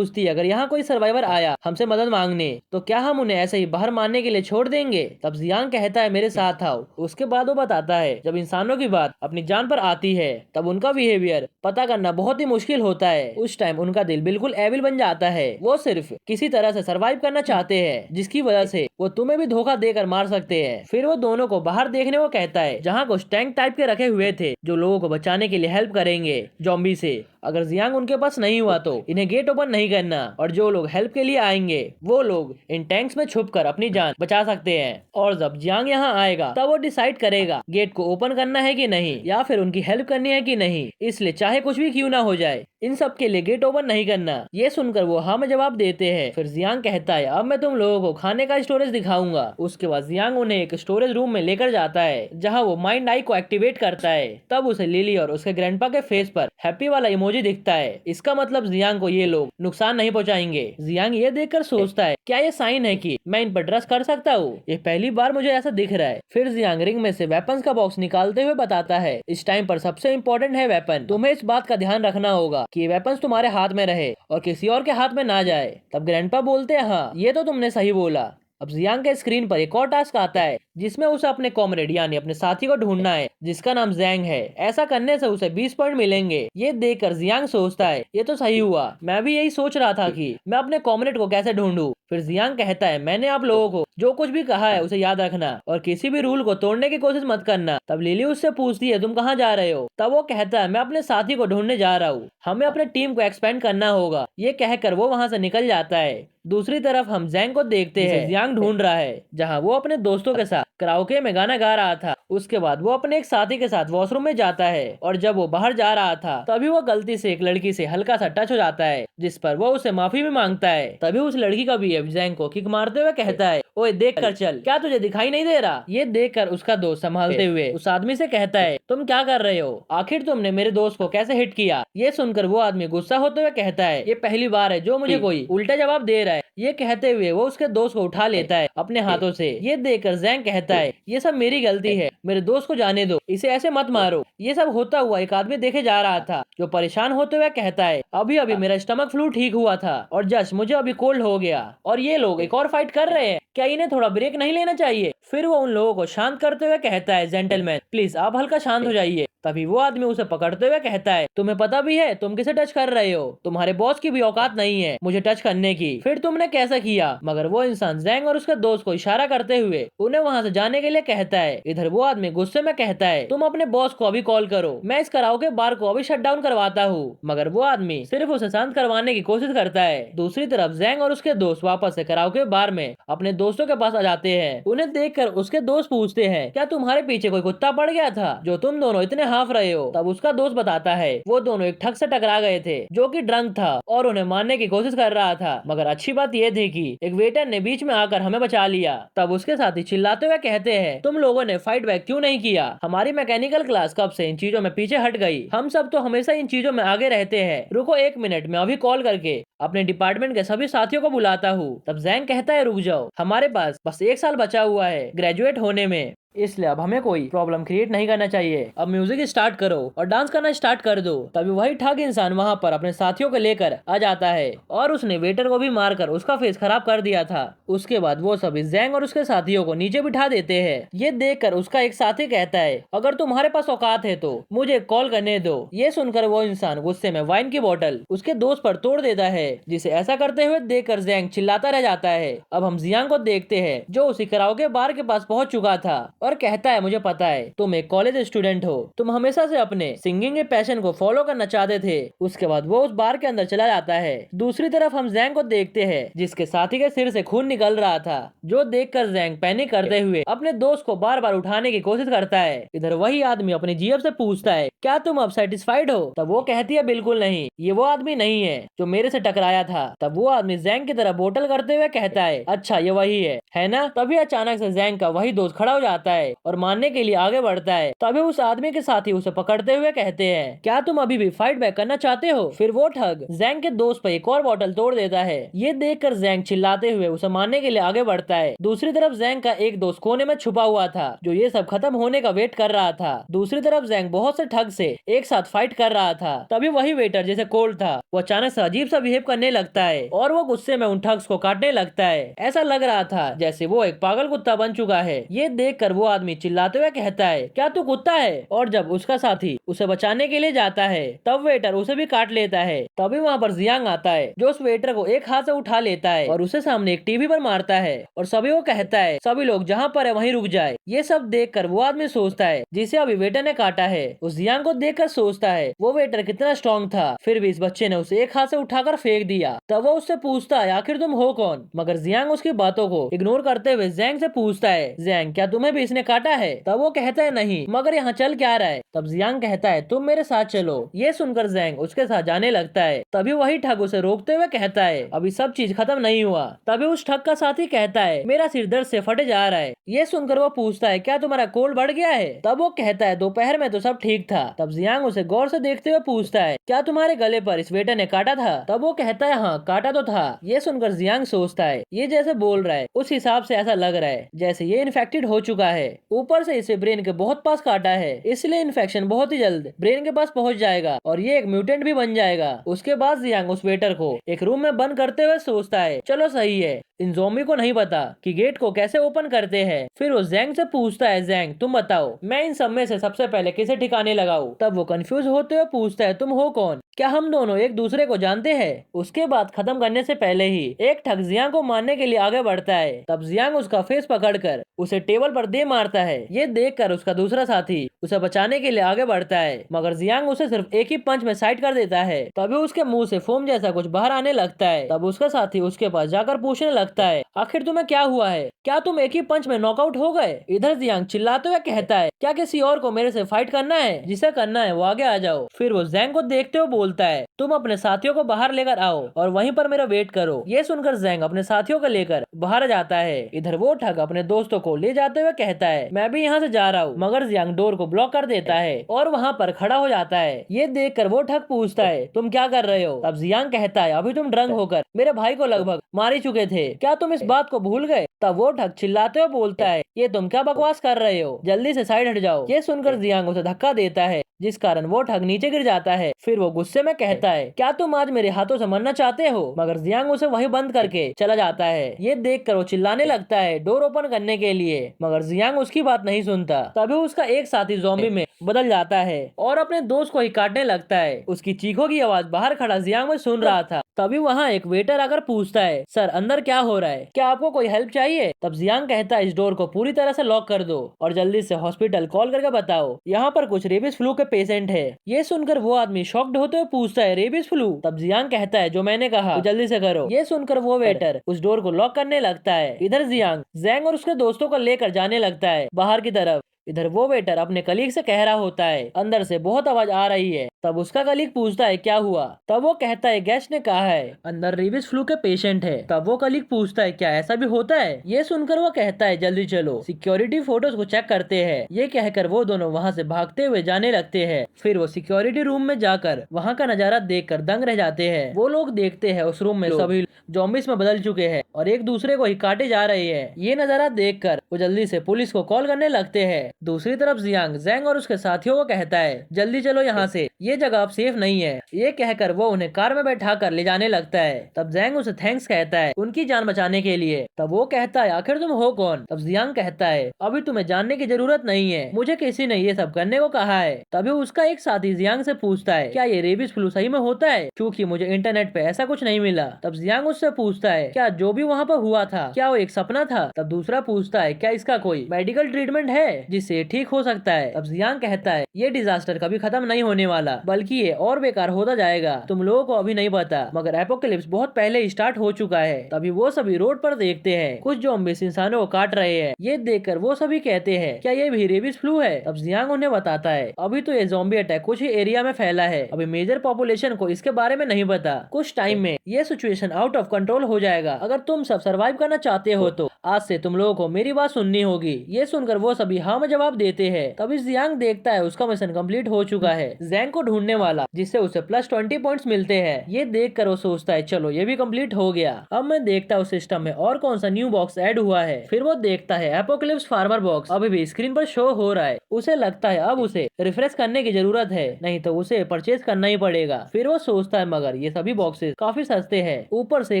A: है अगर यहाँ कोई सर्वाइवर आया हमसे मदद मांगने तो क्या हम उन्हें ऐसे ही बाहर मारने के लिए छोड़ देंगे। तब जियांग कहता है मेरे साथ आओ। उसके बाद वो बताता है जब इंसानों की बात अपनी जान पर आती है तब उनका बिहेवियर पता करना बहुत ही मुश्किल होता है। उस टाइम उनका दिल बिल्कुल एविल बन जाता है। वो सिर्फ किसी तरह से सरवाइव करना चाहते हैं जिसकी वजह से वो तुम्हें भी धोखा देकर मार सकते हैं। फिर वो दोनों को बाहर देखने को कहता है जहाँ कुछ टैंक टाइप के रखे हुए थे जो लोगों को बचाने के लिए हेल्प करेंगे ज़ॉम्बी से। अगर जियांग उनके पास नहीं हुआ तो इन्हें गेट ओपन नहीं करना और जो लोग हेल्प के लिए आएंगे वो लोग इन टैंक्स में छुपकर अपनी जान बचा सकते हैं। और जब जियांग यहाँ आएगा तब वो डिसाइड करेगा गेट को ओपन करना है कि नहीं या फिर उनकी हेल्प करनी है कि नहीं। इसलिए चाहे कुछ भी क्यों ना हो जाए इन सब के लिए गेट ओपन नहीं करना। ये सुनकर वो हाँ में जवाब देते हैं। फिर जियांग कहता है अब मैं तुम लोगों को खाने का स्टोरेज दिखाऊंगा। उसके बाद जियांग उन्हें एक स्टोरेज रूम में लेकर जाता है जहाँ वो माइंड आई को एक्टिवेट करता है। तब उसे लिली और उसके ग्रैंडपा के फेस पर हैप्पी वाला इमोजी दिखता है। इसका मतलब जियांग को ये लोग नुकसान नहीं पहुंचाएंगे। जियांग ये देखकर सोचता है क्या ये साइन है कि मैं इन पर ट्रस्ट कर सकता हूँ, ये पहली बार मुझे ऐसा दिख रहा है। फिर जियांग रिंग में से वेपन्स का बॉक्स निकालते हुए बताता है इस टाइम पर सबसे इम्पोर्टेंट है वेपन, तुम्हें इस बात का ध्यान रखना होगा कि वेपन्स तुम्हारे हाथ में रहे और किसी और के हाथ में ना जाए। तब ग्रैंडपा बोलते हैं हाँ ये तो तुमने सही बोला। अब जियांग के स्क्रीन पर एक और टास्क आता है जिसमें उसे अपने कॉमरेड यानी अपने साथी को ढूंढना है जिसका नाम जैंग है। ऐसा करने से उसे 20 पॉइंट मिलेंगे। ये देखकर जियांग सोचता है ये तो सही हुआ, मैं भी यही सोच रहा था कि मैं अपने कॉमरेड को कैसे ढूंढूं। फिर जियांग कहता है मैंने आप लोगों को जो कुछ भी कहा है उसे याद रखना और किसी भी रूल को तोड़ने की कोशिश मत करना। तब लिली उससे पूछती है तुम कहाँ जा रहे हो। तब वो कहता है मैं अपने साथी को ढूंढने जा रहा हूँ, हमें अपने टीम को एक्सपेंड करना होगा। ये कहकर वो वहाँ से निकल जाता है। दूसरी तरफ हम जैंग को देखते हैं जियांग ढूंढ रहा है जहाँ वो अपने दोस्तों के साथ कराओके में गाना गा रहा था। उसके बाद वो अपने एक साथी के साथ वॉशरूम में जाता है और जब वो बाहर जा रहा था तभी वो गलती से एक लड़की से हल्का सा टच हो जाता है जिस पर वो उसे माफी भी मांगता है। तभी उस लड़की का भी जैंग को किक मारते हुए कहता है ओए देख कर चल, क्या तुझे दिखाई नहीं दे रहा। ये देखकर उसका दोस्त संभालते हुए उस आदमी से कहता है तुम क्या कर रहे हो, आखिर तुमने मेरे दोस्त को कैसे हिट किया। ये सुनकर वो आदमी गुस्सा होते हुए कहता है ये पहली बार है जो मुझे कोई उल्टा जवाब दे रहा है। ये कहते हुए वो उसके दोस्त को उठा लेता है अपने हाथों से। ये देखकर जैंग कहता है ये सब मेरी गलती है, मेरे दोस्त को जाने दो, इसे ऐसे मत मारो। ये सब होता हुआ एक आदमी देखे जा रहा था जो परेशान होते हुए कहता है अभी अभी मेरा स्टमक फ्लू ठीक हुआ था और जस्ट मुझे अभी कोल्ड हो गया और ये लोग एक और फाइट कर रहे हैं, क्या इन्हें थोड़ा ब्रेक नहीं लेना चाहिए। फिर वो उन लोगों को शांत करते हुए कहता है जेंटलमैन प्लीज आप हल्का शांत हो जाइए। तभी वो आदमी उसे पकड़ते हुए कहता है तुम्हें पता भी है तुम किसे टच कर रहे हो, तुम्हारे बॉस की भी औकात नहीं है मुझे टच करने की, फिर तुमने कैसे किया। मगर वो इंसान जैंग और उसके दोस्त को इशारा करते हुए उन्हें वहाँ से जाने के लिए कहता है। इधर वो आदमी गुस्से में कहता है तुम अपने बॉस को अभी कॉल करो, मैं इस कराओके बार को अभी शट डाउन करवाता हूँ। मगर वो आदमी सिर्फ उसे शांत करवाने की कोशिश करता है। दूसरी तरफ जैंग और उसके दोस्त वापस से कराओके बार में अपने दोस्तों के पास आ जाते हैं। उन्हें देखकर उसके दोस्त पूछते हैं क्या तुम्हारे पीछे कोई कुत्ता पड़ गया था जो तुम दोनों इतने हाफ रहे हो। तब उसका दोस्त बताता है वो दोनों एक ठग से टकरा गए थे जो कि ड्रंक था और उन्हें मारने की कोशिश कर रहा था, मगर अच्छी अच्छी बात यह थी कि एक वेटर ने बीच में आकर हमें बचा लिया। तब उसके साथी चिल्लाते हुए कहते हैं, तुम लोगों ने फाइट बैक क्यों नहीं किया? हमारी मैकेनिकल क्लास कब से इन चीजों में पीछे हट गई। हम सब तो हमेशा इन चीजों में आगे रहते हैं। रुको 1 मिनट, मैं अभी कॉल करके अपने डिपार्टमेंट के सभी साथियों को बुलाता हूँ। तब जैंग कहता है, रुक जाओ, हमारे पास बस 1 साल बचा हुआ है ग्रेजुएट होने में, इसलिए अब हमें कोई प्रॉब्लम क्रिएट नहीं करना चाहिए। अब म्यूजिक स्टार्ट करो और डांस करना स्टार्ट कर दो। तभी वही ठग इंसान वहाँ पर अपने साथियों को लेकर आ जाता है और उसने वेटर को भी मारकर उसका फेस खराब कर दिया था। उसके बाद वो सभी जैंग और उसके साथियों को नीचे बिठा देते हैं। ये देखकर उसका एक साथी कहता है, अगर तुम्हारे पास औकात है तो मुझे कॉल करने दो। ये सुनकर वो इंसान गुस्से में वाइन की बोतल उसके दोस्त पर तोड़ देता है, जिसे ऐसा करते हुए देखकर जैंग चिल्लाता रह जाता है। अब हम जियांग को देखते हैं जो उसी कराओके बार के पास पहुंच चुका था और कहता है, मुझे पता है तुम एक कॉलेज स्टूडेंट हो, तुम हमेशा से अपने सिंगिंग के पैशन को फॉलो करना चाहते थे। उसके बाद वो उस बार के अंदर चला जाता है। दूसरी तरफ हम जैंग को देखते हैं जिसके साथी के सिर से खून निकल रहा था, जो देखकर जैंग पैनिक करते हुए अपने दोस्त को बार बार उठाने की कोशिश करता है। इधर वही आदमी अपनी जीएफ से पूछता है, क्या तुम अब सेटिस्फाइड हो? तब वो कहती है, बिल्कुल नहीं, ये वो आदमी नहीं है जो मेरे से टकराया था। तब वो आदमी जैंग की तरफ बोतल करते हुए कहता है, अच्छा ये वही है ना? तभी अचानक से जैंग का वही दोस्त खड़ा हो जाता है और मारने के लिए आगे बढ़ता है। तभी उस आदमी के साथी उसे पकड़ते हुए कहते हैं, क्या तुम अभी भी फाइट बैक करना चाहते हो? फिर वो ठग जैंग के दोस्त पर एक और बोतल तोड़ देता है। ये देखकर जैंग चिल्लाते हुए उसे मारने के लिए आगे बढ़ता है। दूसरी तरफ जैंग का एक दोस्त कोने में छुपा हुआ था जो ये सब खत्म होने का वेट कर रहा था। दूसरी तरफ जैंग बहुत से ठग से एक साथ फाइट कर रहा था। तभी वही वेटर जैसे कोल्ड था, वो अचानक से अजीब सा बिहेव करने लगता है और वो गुस्से में उन ठग्स को काटने लगता है। ऐसा लग रहा था जैसे वो एक पागल कुत्ता बन चुका है। ये देखकर वो आदमी चिल्लाते हुए कहता है, क्या तू कुत्ता है? और जब उसका साथी उसे बचाने के लिए जाता है तब वेटर उसे भी काट लेता है। तभी वहाँ पर जियांग आता है जो उस वेटर को एक हाथ से उठा लेता है और उसे सामने एक टीवी पर मारता है और सभी को कहता है, सभी लोग जहाँ पर है वहीं रुक जाए। ये सब देखकर वो आदमी सोचता है जिसे अभी वेटर ने काटा है, उस जियांग को देखकर सोचता है वो वेटर कितना स्ट्रॉन्ग था, फिर भी इस बच्चे ने उसे एक हाथ से उठाकर फेंक दिया। तब वो उससे पूछता है, आखिर तुम हो कौन? मगर जियांग उसकी बातों को इग्नोर करते हुए जैंग से पूछता है, जैंग क्या तुम्हें भी इसने काटा है? तब वो कहता है, नहीं, मगर यहाँ चल क्या रहा है? तब जियांग कहता है, तुम मेरे साथ चलो। ये सुनकर जैंग उसके साथ जाने लगता है। तभी वही ठग उसे रोकते हुए कहता है, अभी सब चीज खत्म नहीं हुआ। तभी उस ठग का साथी कहता है, मेरा सिर दर्द से फटे जा रहा है। ये सुनकर वो पूछता है, क्या तुम्हारा कोल्ड बढ़ गया है? तब वो कहता है, दोपहर में तो सब ठीक था। तब जियांग उसे गौर से देखते हुए पूछता है, क्या तुम्हारे गले पर इस वेटर ने काटा था? तब वो कहता है, हाँ काटा तो था। ये सुनकर जियांग सोचता है, ये जैसे बोल रहा है उस हिसाब से ऐसा लग रहा है जैसे ये इन्फेक्टेड हो चुका है, ऊपर से इसे ब्रेन के बहुत पास काटा है, इसलिए इन्फेक्शन बहुत ही जल्द ब्रेन के पास पहुंच जाएगा और ये एक म्यूटेंट भी बन जाएगा। उसके बाद जियांग उस वेटर को एक रूम में बंद करते हुए सोचता है, चलो सही है, इन ज़ॉम्बी को नहीं पता कि गेट को कैसे ओपन करते हैं। फिर वो जैंग से पूछता है, जैंग तुम बताओ, मैं इन सब में से सबसे पहले किसे ठिकाने लगाऊं? तब वो कंफ्यूज होते हुए पूछता है, तुम हो कौन? क्या हम दोनों एक दूसरे को जानते हैं? उसके बाद खत्म करने से पहले ही एक ठग जियांग को मारने के लिए आगे बढ़ता है। तब जियांग उसका फेस पकड़कर उसे टेबल पर दे मारता है। ये देखकर उसका दूसरा साथी उसे बचाने के लिए आगे बढ़ता है, मगर जियांग उसे सिर्फ एक ही पंच में साइड कर देता है। तभी उसके मुंह से फोम जैसा कुछ बाहर आने लगता है। तब उसका साथी उसके पास जाकर पूछने लगता है, आखिर तुम्हें क्या हुआ है? क्या तुम एक ही पंच में नॉकआउट हो गए? इधर जियांग चिल्लाते हुए कहता है, क्या किसी और को मेरे से फाइट करना है? जिसे करना है वो आगे आ जाओ। फिर वो जैंग को देखते हुए बोलता है, तुम अपने साथियों को बाहर लेकर आओ और वहीं पर मेरा वेट करो। ये सुनकर जैंग अपने साथियों को लेकर बाहर जाता है। इधर वो ठग अपने दोस्तों को ले जाते हुए कहता है, मैं भी यहाँ से जा रहा हूँ, मगर जियांग डोर को ब्लॉक कर देता है और वहाँ पर खड़ा हो जाता है। ये देखकर वो ठग पूछता है, तुम क्या कर रहे हो? तब जियांग कहता है, अभी तुम ड्रंक होकर मेरे भाई को लगभग मार ही चुके थे, क्या तुम इस बात को भूल गए? तब वो ठग चिल्लाते हुए बोलता है, ये तुम क्या बकवास कर रहे हो, जल्दी से साइड हट जाओ। ये सुनकर जियांग उसे धक्का देता है जिस कारण वो ठग नीचे गिर जाता है। फिर वो गुस्से में कहता है, क्या तुम आज मेरे हाथों से मरना चाहते हो? मगर जियांग उसे वहीं बंद करके चला जाता है। ये देखकर वो चिल्लाने लगता है डोर ओपन करने के लिए, मगर जियांग उसकी बात नहीं सुनता। तभी उसका एक साथी ज़ॉम्बी में बदल जाता है और अपने दोस्त को ही काटने लगता है। उसकी चीखों की आवाज बाहर खड़ा जियांग में सुन रहा था। तभी वहाँ एक वेटर आकर पूछता है, सर अंदर क्या हो रहा है, क्या आपको कोई हेल्प चाहिए? तब जियांग कहता है, इस डोर को पूरी तरह से लॉक कर दो और जल्दी से हॉस्पिटल कॉल करके बताओ, यहाँ पर कुछ रेबीज फ्लू के पेशेंट है। ये सुनकर वो आदमी शॉक्ड होते हुए पूछता है, रेबीज फ्लू? तब जियांग कहता है, जो मैंने कहा तो जल्दी से करो। ये सुनकर वो वेटर उस डोर को लॉक करने लगता है। इधर जियांग जैंग और उसके दोस्तों को लेकर जाने लगता है बाहर की तरफ। इधर वो वेटर अपने कलीग से कह रहा होता है अंदर से बहुत आवाज आ रही है। तब उसका कलीग पूछता है क्या हुआ। तब वो कहता है गेस्ट ने कहा है अंदर रेबीज फ्लू के पेशेंट है। तब वो कलीग पूछता है क्या ऐसा भी होता है। ये सुनकर वो कहता है जल्दी चलो सिक्योरिटी फोटोज को चेक करते हैं। ये कहकर वो दोनों वहाँ से भागते हुए जाने लगते हैं। फिर वो सिक्योरिटी रूम में जाकर वहाँ का नजारा देखकर दंग रह जाते हैं। वो लोग देखते हैं उस रूम में सभी ज़ॉम्बीज में बदल चुके हैं और एक दूसरे को ही काटे जा रहे हैं। ये नजारा देखकर वो जल्दी से पुलिस को कॉल करने लगते हैं। दूसरी तरफ जियांग जैंग और उसके साथियों को कहता है जल्दी चलो यहाँ से, ये जगह अब सेफ नहीं है। ये कहकर वो उन्हें कार में बैठा कर ले जाने लगता है। तब जैंग उसे थैंक्स कहता है उनकी जान बचाने के लिए। तब वो कहता है आखिर तुम हो कौन। तब जियांग कहता है अभी तुम्हें जानने की जरूरत नहीं है, मुझे किसी ने ये सब करने को कहा है। तभी उसका एक साथी जियांग से पूछता है क्या ये रेबीज फ्लू सही में होता है, क्योंकि मुझे इंटरनेट पे ऐसा कुछ नहीं मिला। तब जियांग उससे पूछता है क्या जो भी वहाँ पर हुआ था क्या वो एक सपना था। तब दूसरा पूछता है क्या इसका कोई मेडिकल ट्रीटमेंट है जिससे ठीक हो सकता है। तब जियांग कहता है ये डिजास्टर कभी खत्म नहीं होने वाला, बल्कि ये और बेकार होता जाएगा। तुम लोगों को अभी नहीं पता मगर एपोकलिप्स बहुत पहले ही स्टार्ट हो चुका है। तभी वो सभी रोड पर देखते हैं कुछ ज़ॉम्बीज इंसानों को काट रहे हैं। ये देखकर वो सभी कहते हैं क्या ये भी रेबीज फ्लू है। तब जियांग उन्हें बताता है अभी तो ये ज़ॉम्बी अटैक कुछ ही एरिया में फैला है, अभी मेजर पॉपुलेशन को इसके बारे में नहीं पता। कुछ टाइम में ये सिचुएशन आउट ऑफ कंट्रोल हो जाएगा। अगर तुम सब सर्वाइव करना चाहते हो तो आज से तुम लोगों को मेरी बात सुननी होगी। ये सुनकर वो सभी हाँ में जवाब देते हैं। तभी जियांग देखता है उसका मिशन कंप्लीट हो चुका है, जैंग को ढूंढने वाला, जिससे उसे +20 पॉइंट्स मिलते हैं। ये देखकर वो सोचता है चलो ये भी कंप्लीट हो गया। अब मैं देखता हूँ सिस्टम में और कौन सा न्यू बॉक्स ऐड हुआ है। फिर वो देखता है एपोकलिप्स फार्मर बॉक्स अभी भी स्क्रीन पर शो हो रहा है। उसे लगता है अब उसे रिफ्रेश करने की जरूरत है, नहीं तो उसे परचेज करना ही पड़ेगा। फिर वो सोचता है मगर ये सभी बॉक्सेस काफी सस्ते हैं, ऊपर से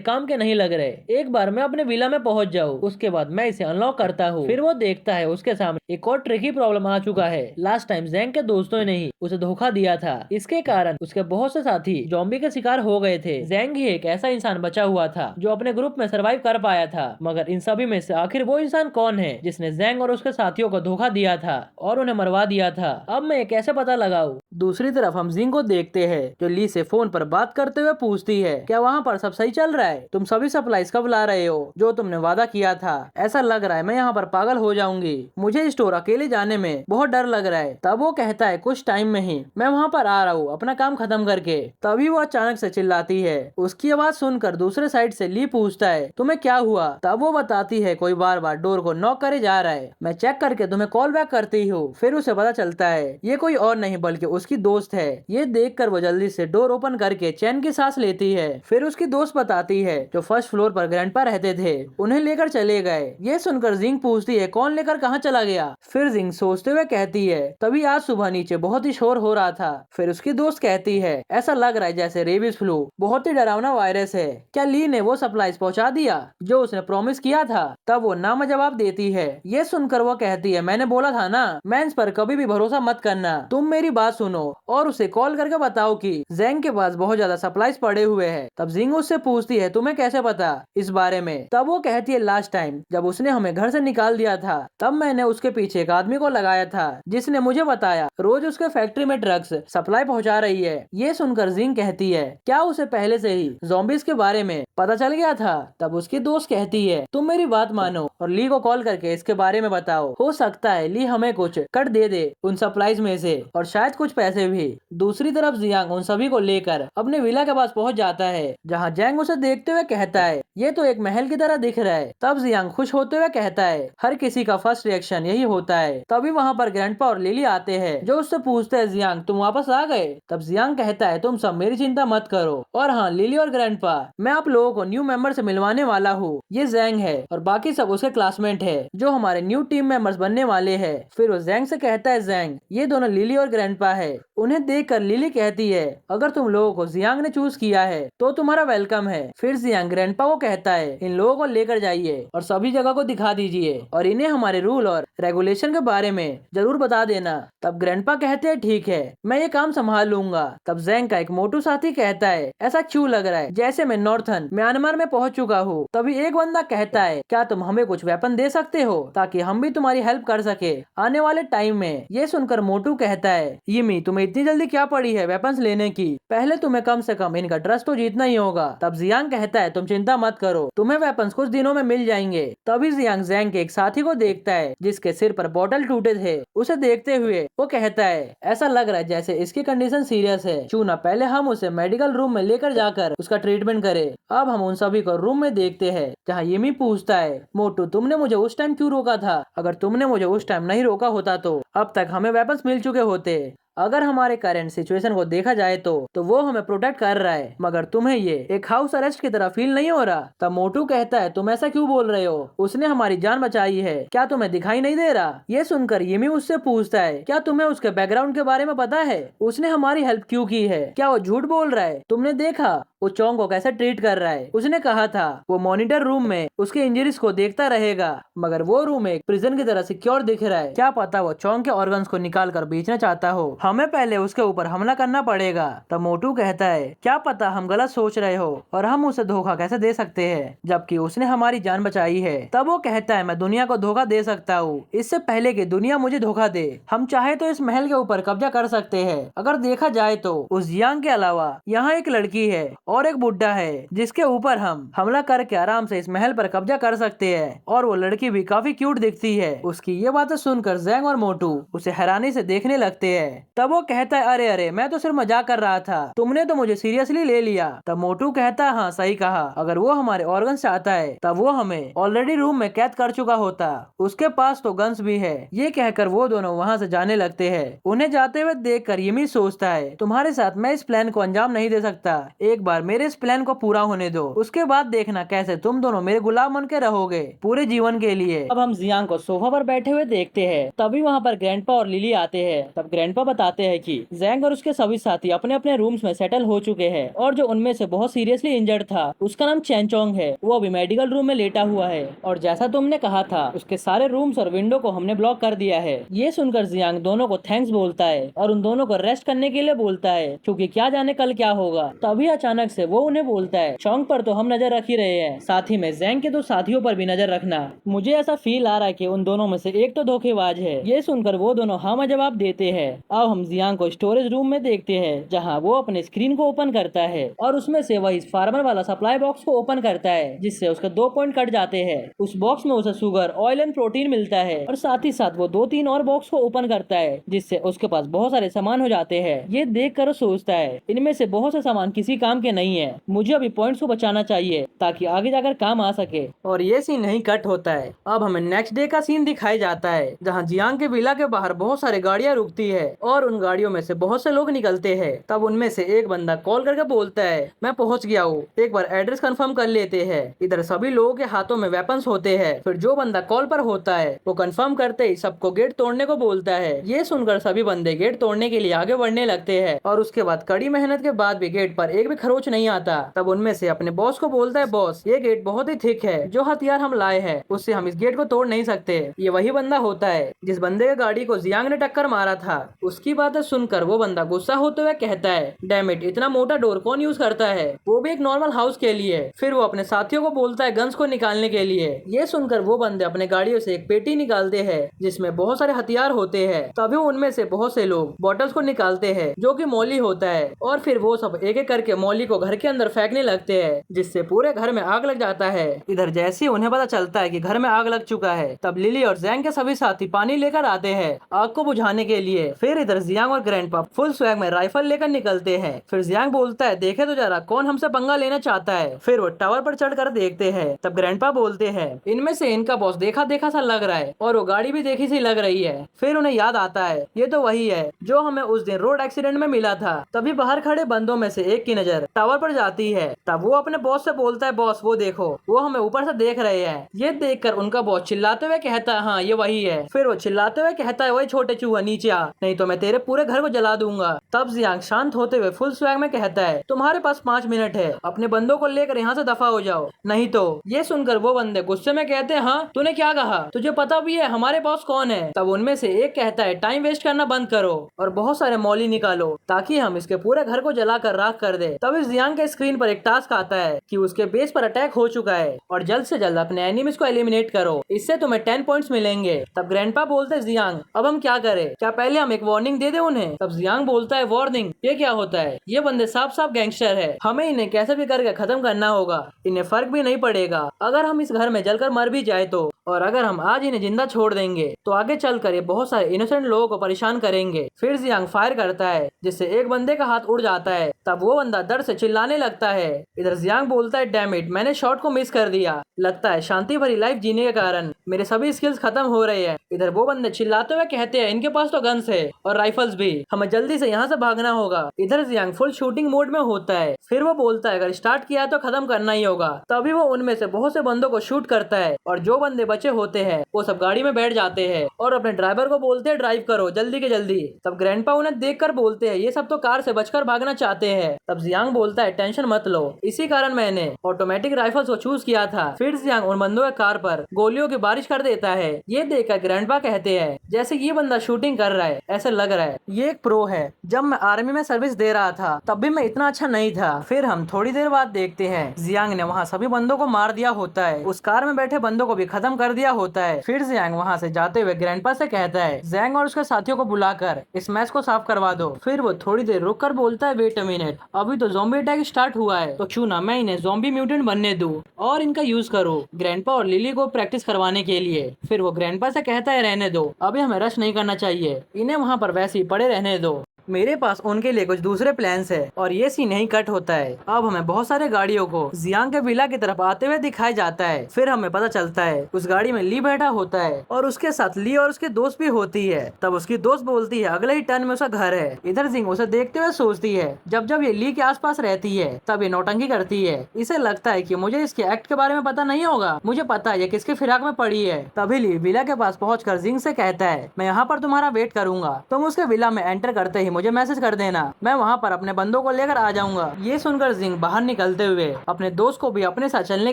A: काम के नहीं लग रहे। एक बार मैं अपने विला में पहुंच जाऊँ उसके बाद मैं इसे अनलॉक करता हूँ। फिर वो देखता है उसके सामने एक और ट्रिकी प्रॉब्लम आ चुका है। लास्ट टाइम जैंग के दोस्तों ने ही उसे धोखा दिया था, इसके कारण उसके बहुत से साथी ज़ॉम्बी के शिकार हो गए थे। जैंग ही एक ऐसा इंसान बचा हुआ था जो अपने ग्रुप में सरवाइव कर पाया था। मगर इन सभी में से आखिर वो इंसान कौन है जिसने जैंग और उसके साथियों को धोखा दिया था और उन्हें मरवा दिया था। अब मैं ये कैसे पता लगाऊं। दूसरी तरफ हम जिंग को देखते हैं जो ली से फोन पर बात करते हुए पूछती है क्या वहाँ पर सब सही चल रहा है, तुम सभी सप्लाईज कब ला रहे हो जो तुमने वादा किया था। ऐसा लग रहा है मैं यहाँ पर पागल हो जाऊंगी, मुझे स्टोर अकेले जाने में बहुत डर लग रहा है। तब वो कहता है कुछ टाइम में ही मैं वहाँ पर आ रहा हूँ अपना काम खत्म करके। तभी वो अचानक से चिल्लाती है। उसकी आवाज सुनकर दूसरे साइड से ली पूछता है तुम्हें क्या हुआ। तब वो बताती है कोई बार बार डोर को नॉक करे जा रहा है, मैं चेक करके तुम्हें कॉल बैक करती हूँ। फिर उसे पता चलता है ये कोई और नहीं बल्कि उसकी दोस्त है। ये देखकर वो जल्दी से डोर ओपन करके चैन की सांस लेती है। फिर उसकी दोस्त बताती है जो फर्स्ट फ्लोर पर ग्रैंडपा रहते थे उन्हें लेकर चले गए। ये सुनकर जिंग पूछती है कौन लेकर कहाँ चला गया। फिर जिंग सोचते हुए कहती है तभी आज सुबह नीचे बहुत ही शोर हो रहा था। फिर उसकी दोस्त कहती है ऐसा लग रहा है जैसे रेबीज फ्लू बहुत ही डरावना वायरस है, क्या ली ने वो सप्लाईज पहुंचा दिया जो उसने प्रॉमिस किया था। तब वो ना में जवाब देती है। ये सुनकर वो कहती है मैंने बोला था ना मेंस पर कभी भी भरोसा मत करना, तुम मेरी बात सुनो और उसे कॉल करके बताओ कि जैंग के पास बहुत ज्यादा सप्लाईज पड़े हुए हैं। तब जिंग उससे पूछती है तुम्हें कैसे पता इस बारे में। तब वो कहती है लास्ट टाइम जब उसने हमें घर से निकाल दिया था तब मैंने उसके पीछे एक आदमी को लगाया था जिसने मुझे बताया रोज उसके फैक्ट्री में ड्रग्स सप्लाई पहुंचा रही है। ये सुनकर जिंग कहती है क्या उसे पहले से ही ज़ॉम्बीज के बारे में पता चल गया था। तब उसकी दोस्त कहती है तुम मेरी बात मानो और ली को कॉल करके इसके बारे में बताओ, हो सकता है ली हमें कुछ कट दे दे उन सप्लाईज में से और शायद कुछ पैसे भी। दूसरी तरफ जियांग उन सभी को लेकर अपने विला के पास पहुंच जाता है जहां जैंग उसे देखते हुए कहता है ये तो एक महल की तरह दिख रहा है। तब जियांग खुश होते हुए कहता है हर किसी का फर्स्ट रिएक्शन यही होता है। तभी वहाँ पर ग्रैंडपा और लिली आते हैं जो उससे पूछते हैं जियांग तुम वापस आ गए। तब जियांग कहता है तुम सब मेरी चिंता मत करो और हाँ लिली और ग्रैंडपा मैं आप लोगों को न्यू मेंबर से मिलवाने वाला हूँ, ये जैंग है और बाकी सब उसके क्लासमेट है जो हमारे न्यू टीम मेंबर्स बनने वाले हैं। फिर वो जैंग से कहता है जैंग ये दोनों लिली और ग्रैंडपा है। उन्हें देखकर लिली कहती है अगर तुम लोगों को जियांग ने चूज किया है तो तुम्हारा वेलकम है। फिर जियांग ग्रैंडपा को कहता है इन लोगों को लेकर जाइए और सभी जगह को दिखा दीजिए और इन्हें हमारे रूल और रेगुलेशन के बारे में जरूर बता देना। तब ग्रैंडपा कहते हैं ठीक है मैं ये काम संभाल लूंगा। तब जैंग का एक मोटू साथी कहता है ऐसा क्यों लग रहा है जैसे मैं नॉर्थन म्यांमार में पहुंच चुका हूँ। तभी एक बंदा कहता है क्या तुम हमें कुछ वेपन दे सकते हो ताकि हम भी तुम्हारी हेल्प कर सके आने वाले टाइम में। ये सुनकर मोटू कहता है यिमी तुम्हें इतनी जल्दी क्या पड़ी है वेपन्स लेने की, पहले तुम्हें कम से कम इनका ट्रस्ट तो जीतना ही होगा। तब जियांग कहता है तुम चिंता मत मत करो, तुम्हें वेपन्स कुछ दिनों में मिल जाएंगे। तभी जियांग जैंग के एक साथी को देखता है जिसके सिर पर बॉटल टूटे थे। उसे देखते हुए वो कहता है, ऐसा लग रहा है जैसे इसकी कंडीशन सीरियस है, क्यों ना पहले हम उसे मेडिकल रूम में लेकर जाकर उसका ट्रीटमेंट करें। अब हम उन सभी को रूम में देखते हैं जहाँ येमी पूछता है, मोटू तुमने मुझे उस टाइम क्यों रोका था? अगर तुमने मुझे उस टाइम नहीं रोका होता तो अब तक हमें वेपन्स मिल चुके होते। अगर हमारे करंट सिचुएशन को देखा जाए तो वो हमें प्रोटेक्ट कर रहा है, मगर तुम्हें ये एक हाउस अरेस्ट की तरह फील नहीं हो रहा? तब मोटू कहता है, तुम ऐसा क्यों बोल रहे हो? उसने हमारी जान बचाई है, क्या तुम्हें दिखाई नहीं दे रहा? ये सुनकर येमी उससे पूछता है, क्या तुम्हें उसके बैकग्राउंड के बारे में पता है? उसने हमारी हेल्प क्यों की है? क्या वो झूठ बोल रहा है? तुमने देखा वो चोंग को कैसे ट्रीट कर रहा है? उसने कहा था वो मॉनिटर रूम में उसके इंजरीज को देखता रहेगा, मगर वो रूम एक प्रिजन की तरह सिक्योर दिख रहा है। क्या पता वो चोंग के ऑर्गन्स को निकाल कर बेचना चाहता हो। हमें पहले उसके ऊपर हमला करना पड़ेगा। तब मोटू कहता है, क्या पता हम गलत सोच रहे हो और हम उसे धोखा कैसे दे सकते हैं जबकि उसने हमारी जान बचाई है। तब वो कहता है, मैं दुनिया को धोखा दे सकता हूँ, इससे पहले कि दुनिया मुझे धोखा दे। हम चाहे तो इस महल के ऊपर कब्जा कर सकते हैं। अगर देखा जाए तो उस जियांग के अलावा यहाँ एक लड़की है और एक बुड्ढा है जिसके ऊपर हम हमला करके आराम से इस महल पर कब्जा कर सकते हैं। और वो लड़की भी काफी क्यूट दिखती है। उसकी ये बातें सुनकर जैंग और मोटू उसे हैरानी से देखने लगते हैं। तब वो कहता है, अरे अरे मैं तो सिर्फ मजाक कर रहा था, तुमने तो मुझे सीरियसली ले लिया। तब मोटू कहता है, हाँ सही कहा, अगर वो हमारे ऑर्गन चाहता है तब वो हमें ऑलरेडी रूम में कैद कर चुका होता, उसके पास तो गन्स भी है। ये कहकर वो दोनों वहाँ से जाने लगते हैं। उन्हें जाते हुए देखकर येमी सोचता है, तुम्हारे साथ मैं इस प्लान को अंजाम नहीं दे सकता, एक बार मेरे इस प्लान को पूरा होने दो, उसके बाद देखना कैसे तुम दोनों मेरे गुलाम बन के रहोगे पूरे जीवन के लिए। अब हम जियांग को सोफा पर बैठे हुए देखते हैं। तभी वहाँ पर ग्रैंडपा और लिली आते हैं। तब ग्रैंडपा बताते हैं कि जैंग और उसके सभी साथी अपने अपने रूम्स में सेटल हो चुके हैं और जो उनमें से बहुत सीरियसली इंजर्ड था उसका नाम चैनचोंग है, वो अभी मेडिकल रूम में लेटा हुआ है। और जैसा तुमने कहा था उसके सारे रूम्स और विंडो को हमने ब्लॉक कर दिया है। ये सुनकर जियांग दोनों को थैंक्स बोलता है और उन दोनों को रेस्ट करने के लिए बोलता है, क्योंकि क्या जाने कल क्या होगा। तभी अचानक से वो उन्हें बोलता है, चोंग पर तो हम नजर रख ही रहे हैं, साथ ही में जैंग के दो साथियों पर भी नजर रखना। मुझे ऐसा फील आ रहा है कि उन दोनों में से एक तो धोखेबाज है। ये सुनकर वो दोनों हाँ में जवाब देते हैं। अब हम जियांग को स्टोरेज रूम में देखते हैं जहाँ वो अपने स्क्रीन को ओपन करता है और उसमें से वही फार्मर वाला सप्लाई बॉक्स को ओपन करता है, जिससे उसके 2 पॉइंट कट जाते हैं। उस बॉक्स में उसे शुगर, ऑयल एंड प्रोटीन मिलता है और साथ ही साथ वो 2-3 और बॉक्स को ओपन करता है, जिससे उसके पास बहुत सारे सामान हो जाते हैं। ये देख कर सोचता है, इनमें से बहुत से सामान किसी काम के नहीं है, मुझे अभी पॉइंट्स को बचाना चाहिए ताकि आगे जाकर काम आ सके। और ये सीन नहीं कट होता है। अब हमें नेक्स्ट डे का सीन दिखाया जाता है जहाँ जियांग के विला के बाहर बहुत सारी गाड़ियाँ रुकती है और उन गाड़ियों में से बहुत से लोग निकलते हैं। तब उनमें से एक बंदा कॉल करके बोलता है, मैं पहुंच गया हूँ, एक बार एड्रेस कंफर्म कर लेते हैं। इधर सभी लोगों के हाथों में वेपन्स होते हैं। फिर जो बंदा कॉल पर होता है वो कंफर्म करते ही सबको गेट तोड़ने को बोलता है। ये सुनकर सभी बंदे गेट तोड़ने के लिए आगे बढ़ने लगते हैं और उसके बाद कड़ी मेहनत के बाद भी गेट पर एक भी खरोच नहीं आता। तब उनमें से अपने बॉस को बोलता है, बॉस ये गेट बहुत ही थिक है, जो हथियार हम लाए हैं उससे हम इस गेट को तोड़ नहीं सकते। ये वही बंदा होता है जिस बंदे की गाड़ी को जियांग ने टक्कर मारा था। उसकी बातें सुनकर वो बंदा गुस्सा होते हुए कहता है, डैम इट, इतना मोटा डोर कौन यूज करता है, वो भी एक नॉर्मल हाउस के लिए। फिर वो अपने साथियों को बोलता है गन्स को निकालने के लिए। ये सुनकर वो बंदे अपने गाड़ियों से एक पेटी निकालते हैं जिसमें बहुत सारे हथियार होते हैं। तभी उनमें से बहुत से लोग बॉटल्स को निकालते हैं जो कि मौली होता है और फिर वो सब एक एक करके मौली को घर के अंदर फेंकने लगते हैं, जिससे पूरे घर में आग लग जाता है। इधर जैसे ही उन्हें पता चलता है कि घर में आग लग चुका है तब लिली और जैंग के सभी साथी पानी लेकर आते हैं आग को बुझाने के लिए। फिर इधर जियांग और ग्रैंडपा फुल स्वैग में राइफल लेकर निकलते हैं। फिर जियांग बोलता है, देखे तो जरा कौन हमसे पंगा लेना चाहता है। फिर वो टावर पर चढ़कर देखते हैं। तब ग्रैंडपा बोलते हैं, इनमें से इनका बॉस देखा देखा सा लग रहा है और वो गाड़ी भी देखी सी लग रही है। फिर उन्हें याद आता है, ये तो वही है जो हमें उस दिन रोड एक्सीडेंट में मिला था। तभी बाहर खड़े बंदों में से एक की नजर टावर पर जाती है। तब वो अपने बॉस से बोलता है, बॉस वो देखो, वो हमें ऊपर से देख रहे हैं। ये देखकर उनका बॉस चिल्लाते हुए कहता है, हाँ ये वही है। फिर वो चिल्लाते हुए कहता है, वही छोटे चूहा नीचे आ, नहीं तो मैं तेरे पूरे घर को जला दूंगा। तब जियांग शांत होते हुए फुल स्वैग में कहता है, तुम्हारे पास 5 मिनट है, अपने बंदों को लेकर यहाँ से दफा हो जाओ, नहीं तो। ये सुनकर वो बंदे गुस्से में कहते हैं, हाँ तूने क्या कहा, तुझे पता भी है हमारे बॉस कौन है। तब उनमें से एक कहता है, टाइम वेस्ट करना बंद करो और बहुत सारे मौली निकालो ताकि हम इसके पूरे घर को जला कर राख कर दे। तब इस जियांग के स्क्रीन पर एक टास्क आता है कि उसके बेस पर अटैक हो चुका है और जल्द से जल्द अपने एनिमीज को एलिमिनेट करो, इससे तुम्हें 10 पॉइंट्स मिलेंगे। तब ग्रैंडपा बोलते हैं जियांग अब हम क्या करें, क्या पहले हम एक वार्निंग दे दे उन्हें। तब जियांग बोलता है वार्निंग, ये क्या होता है, ये बंदे साफ साफ गैंगस्टर है, हमें इन्हें कैसे भी करके खत्म करना होगा, इन्हें फर्क भी नहीं पड़ेगा अगर हम इस घर में जलकर मर भी जाए तो, और अगर हम आज इन्हें जिंदा छोड़ देंगे तो आगे चलकर ये बहुत सारे इनोसेंट लोगों को परेशान करेंगे। फिर जियांग फायर करता है जिससे एक बंदे का हाथ उड़ जाता है। तब वो बंदा दर्द से चिल्लाने लगता है। इधर जियांग बोलता है डैम इट, मैंने शॉट को मिस कर दिया, लगता है शांति भरी लाइफ जीने के कारण मेरे सभी स्किल्स खत्म हो रहे हैं। इधर वो बंदे चिल्लाते हुए कहते हैं इनके पास तो गन्स है और राइफल्स भी, हमें जल्दी से यहाँ से भागना होगा। इधर जियांग फुल शूटिंग मोड में होता है। फिर वो बोलता है अगर स्टार्ट किया है तो खत्म करना ही होगा। तभी वो उनमें से बहुत से बंदों को शूट करता है और जो बंदे बचे होते हैं वो सब गाड़ी में बैठ जाते हैं और अपने ड्राइवर को बोलते हैं ड्राइव करो जल्दी के जल्दी। तब ग्रैंडपा उन्हें देखकर बोलते हैं ये सब तो कार से बचकर भागना चाहते हैं। तब जियांग बोलता है टेंशन मत लो, इसी कारण मैंने ऑटोमेटिक राइफल्स को चूज किया था। फिर जियांग उन बंदों के कार पर गोलियों की बारिश कर देता है। ये देखकर ग्रैंडपा कहते हैं जैसे ये बंदा शूटिंग कर रहा है, ऐसे लग रहा है ये एक प्रो है, जब मैं आर्मी में सर्विस दे रहा था तब भी मैं इतना अच्छा नहीं था। फिर हम थोड़ी देर बाद देखते हैं जियांग ने वहाँ सभी बंदों को मार दिया होता है, उस कार में बैठे बंदों को भी खत्म कर दिया होता है। फिर जियांग वहाँ से जाते हुए ग्रैंडपा से कहता है जैंग और उसके साथियों को बुलाकर इस मैच को साफ करवा दो। फिर वो थोड़ी देर रुक कर बोलता है वेट अ मिनट, अभी तो ज़ॉम्बी अटैक स्टार्ट हुआ है, तो क्यों ना मैं इन्हें ज़ॉम्बी म्यूटेंट बनने दूं और इनका यूज करूं ग्रैंडपा और लिली को प्रैक्टिस करवाने के लिए। फिर वो ग्रैंडपा से कहता है रहने दो, अभी हमें रश नहीं करना चाहिए, इन्हें वहाँ पर वैसे ही पड़े रहने दो, मेरे पास उनके लिए कुछ दूसरे प्लान्स है। और ये सीन नहीं कट होता है। अब हमें बहुत सारे गाड़ियों को जियांग के विला की तरफ आते हुए दिखाया जाता है। फिर हमें पता चलता है उस गाड़ी में ली बैठा होता है और उसके साथ ली और उसके दोस्त भी होती है। तब उसकी दोस्त बोलती है अगले ही टर्न में उसका घर है। इधर जिंग उसे देखते हुए सोचती है जब जब ये ली के आसपास रहती है तब ये नौटंकी करती है। इसे लगता है कि मुझे इसके एक्ट के बारे में पता नहीं होगा, मुझे पता है ये किसके फिराक में पड़ी है। तभी ली विला के पास पहुंचकर जिंग से कहता है मैं यहाँ पर तुम्हारा वेट करूंगा, तुम उसके विला में एंटर करते ही मुझे मैसेज कर देना, मैं वहाँ पर अपने बंदों को लेकर आ जाऊंगा। ये सुनकर जिंग बाहर निकलते हुए अपने दोस्त को भी अपने साथ चलने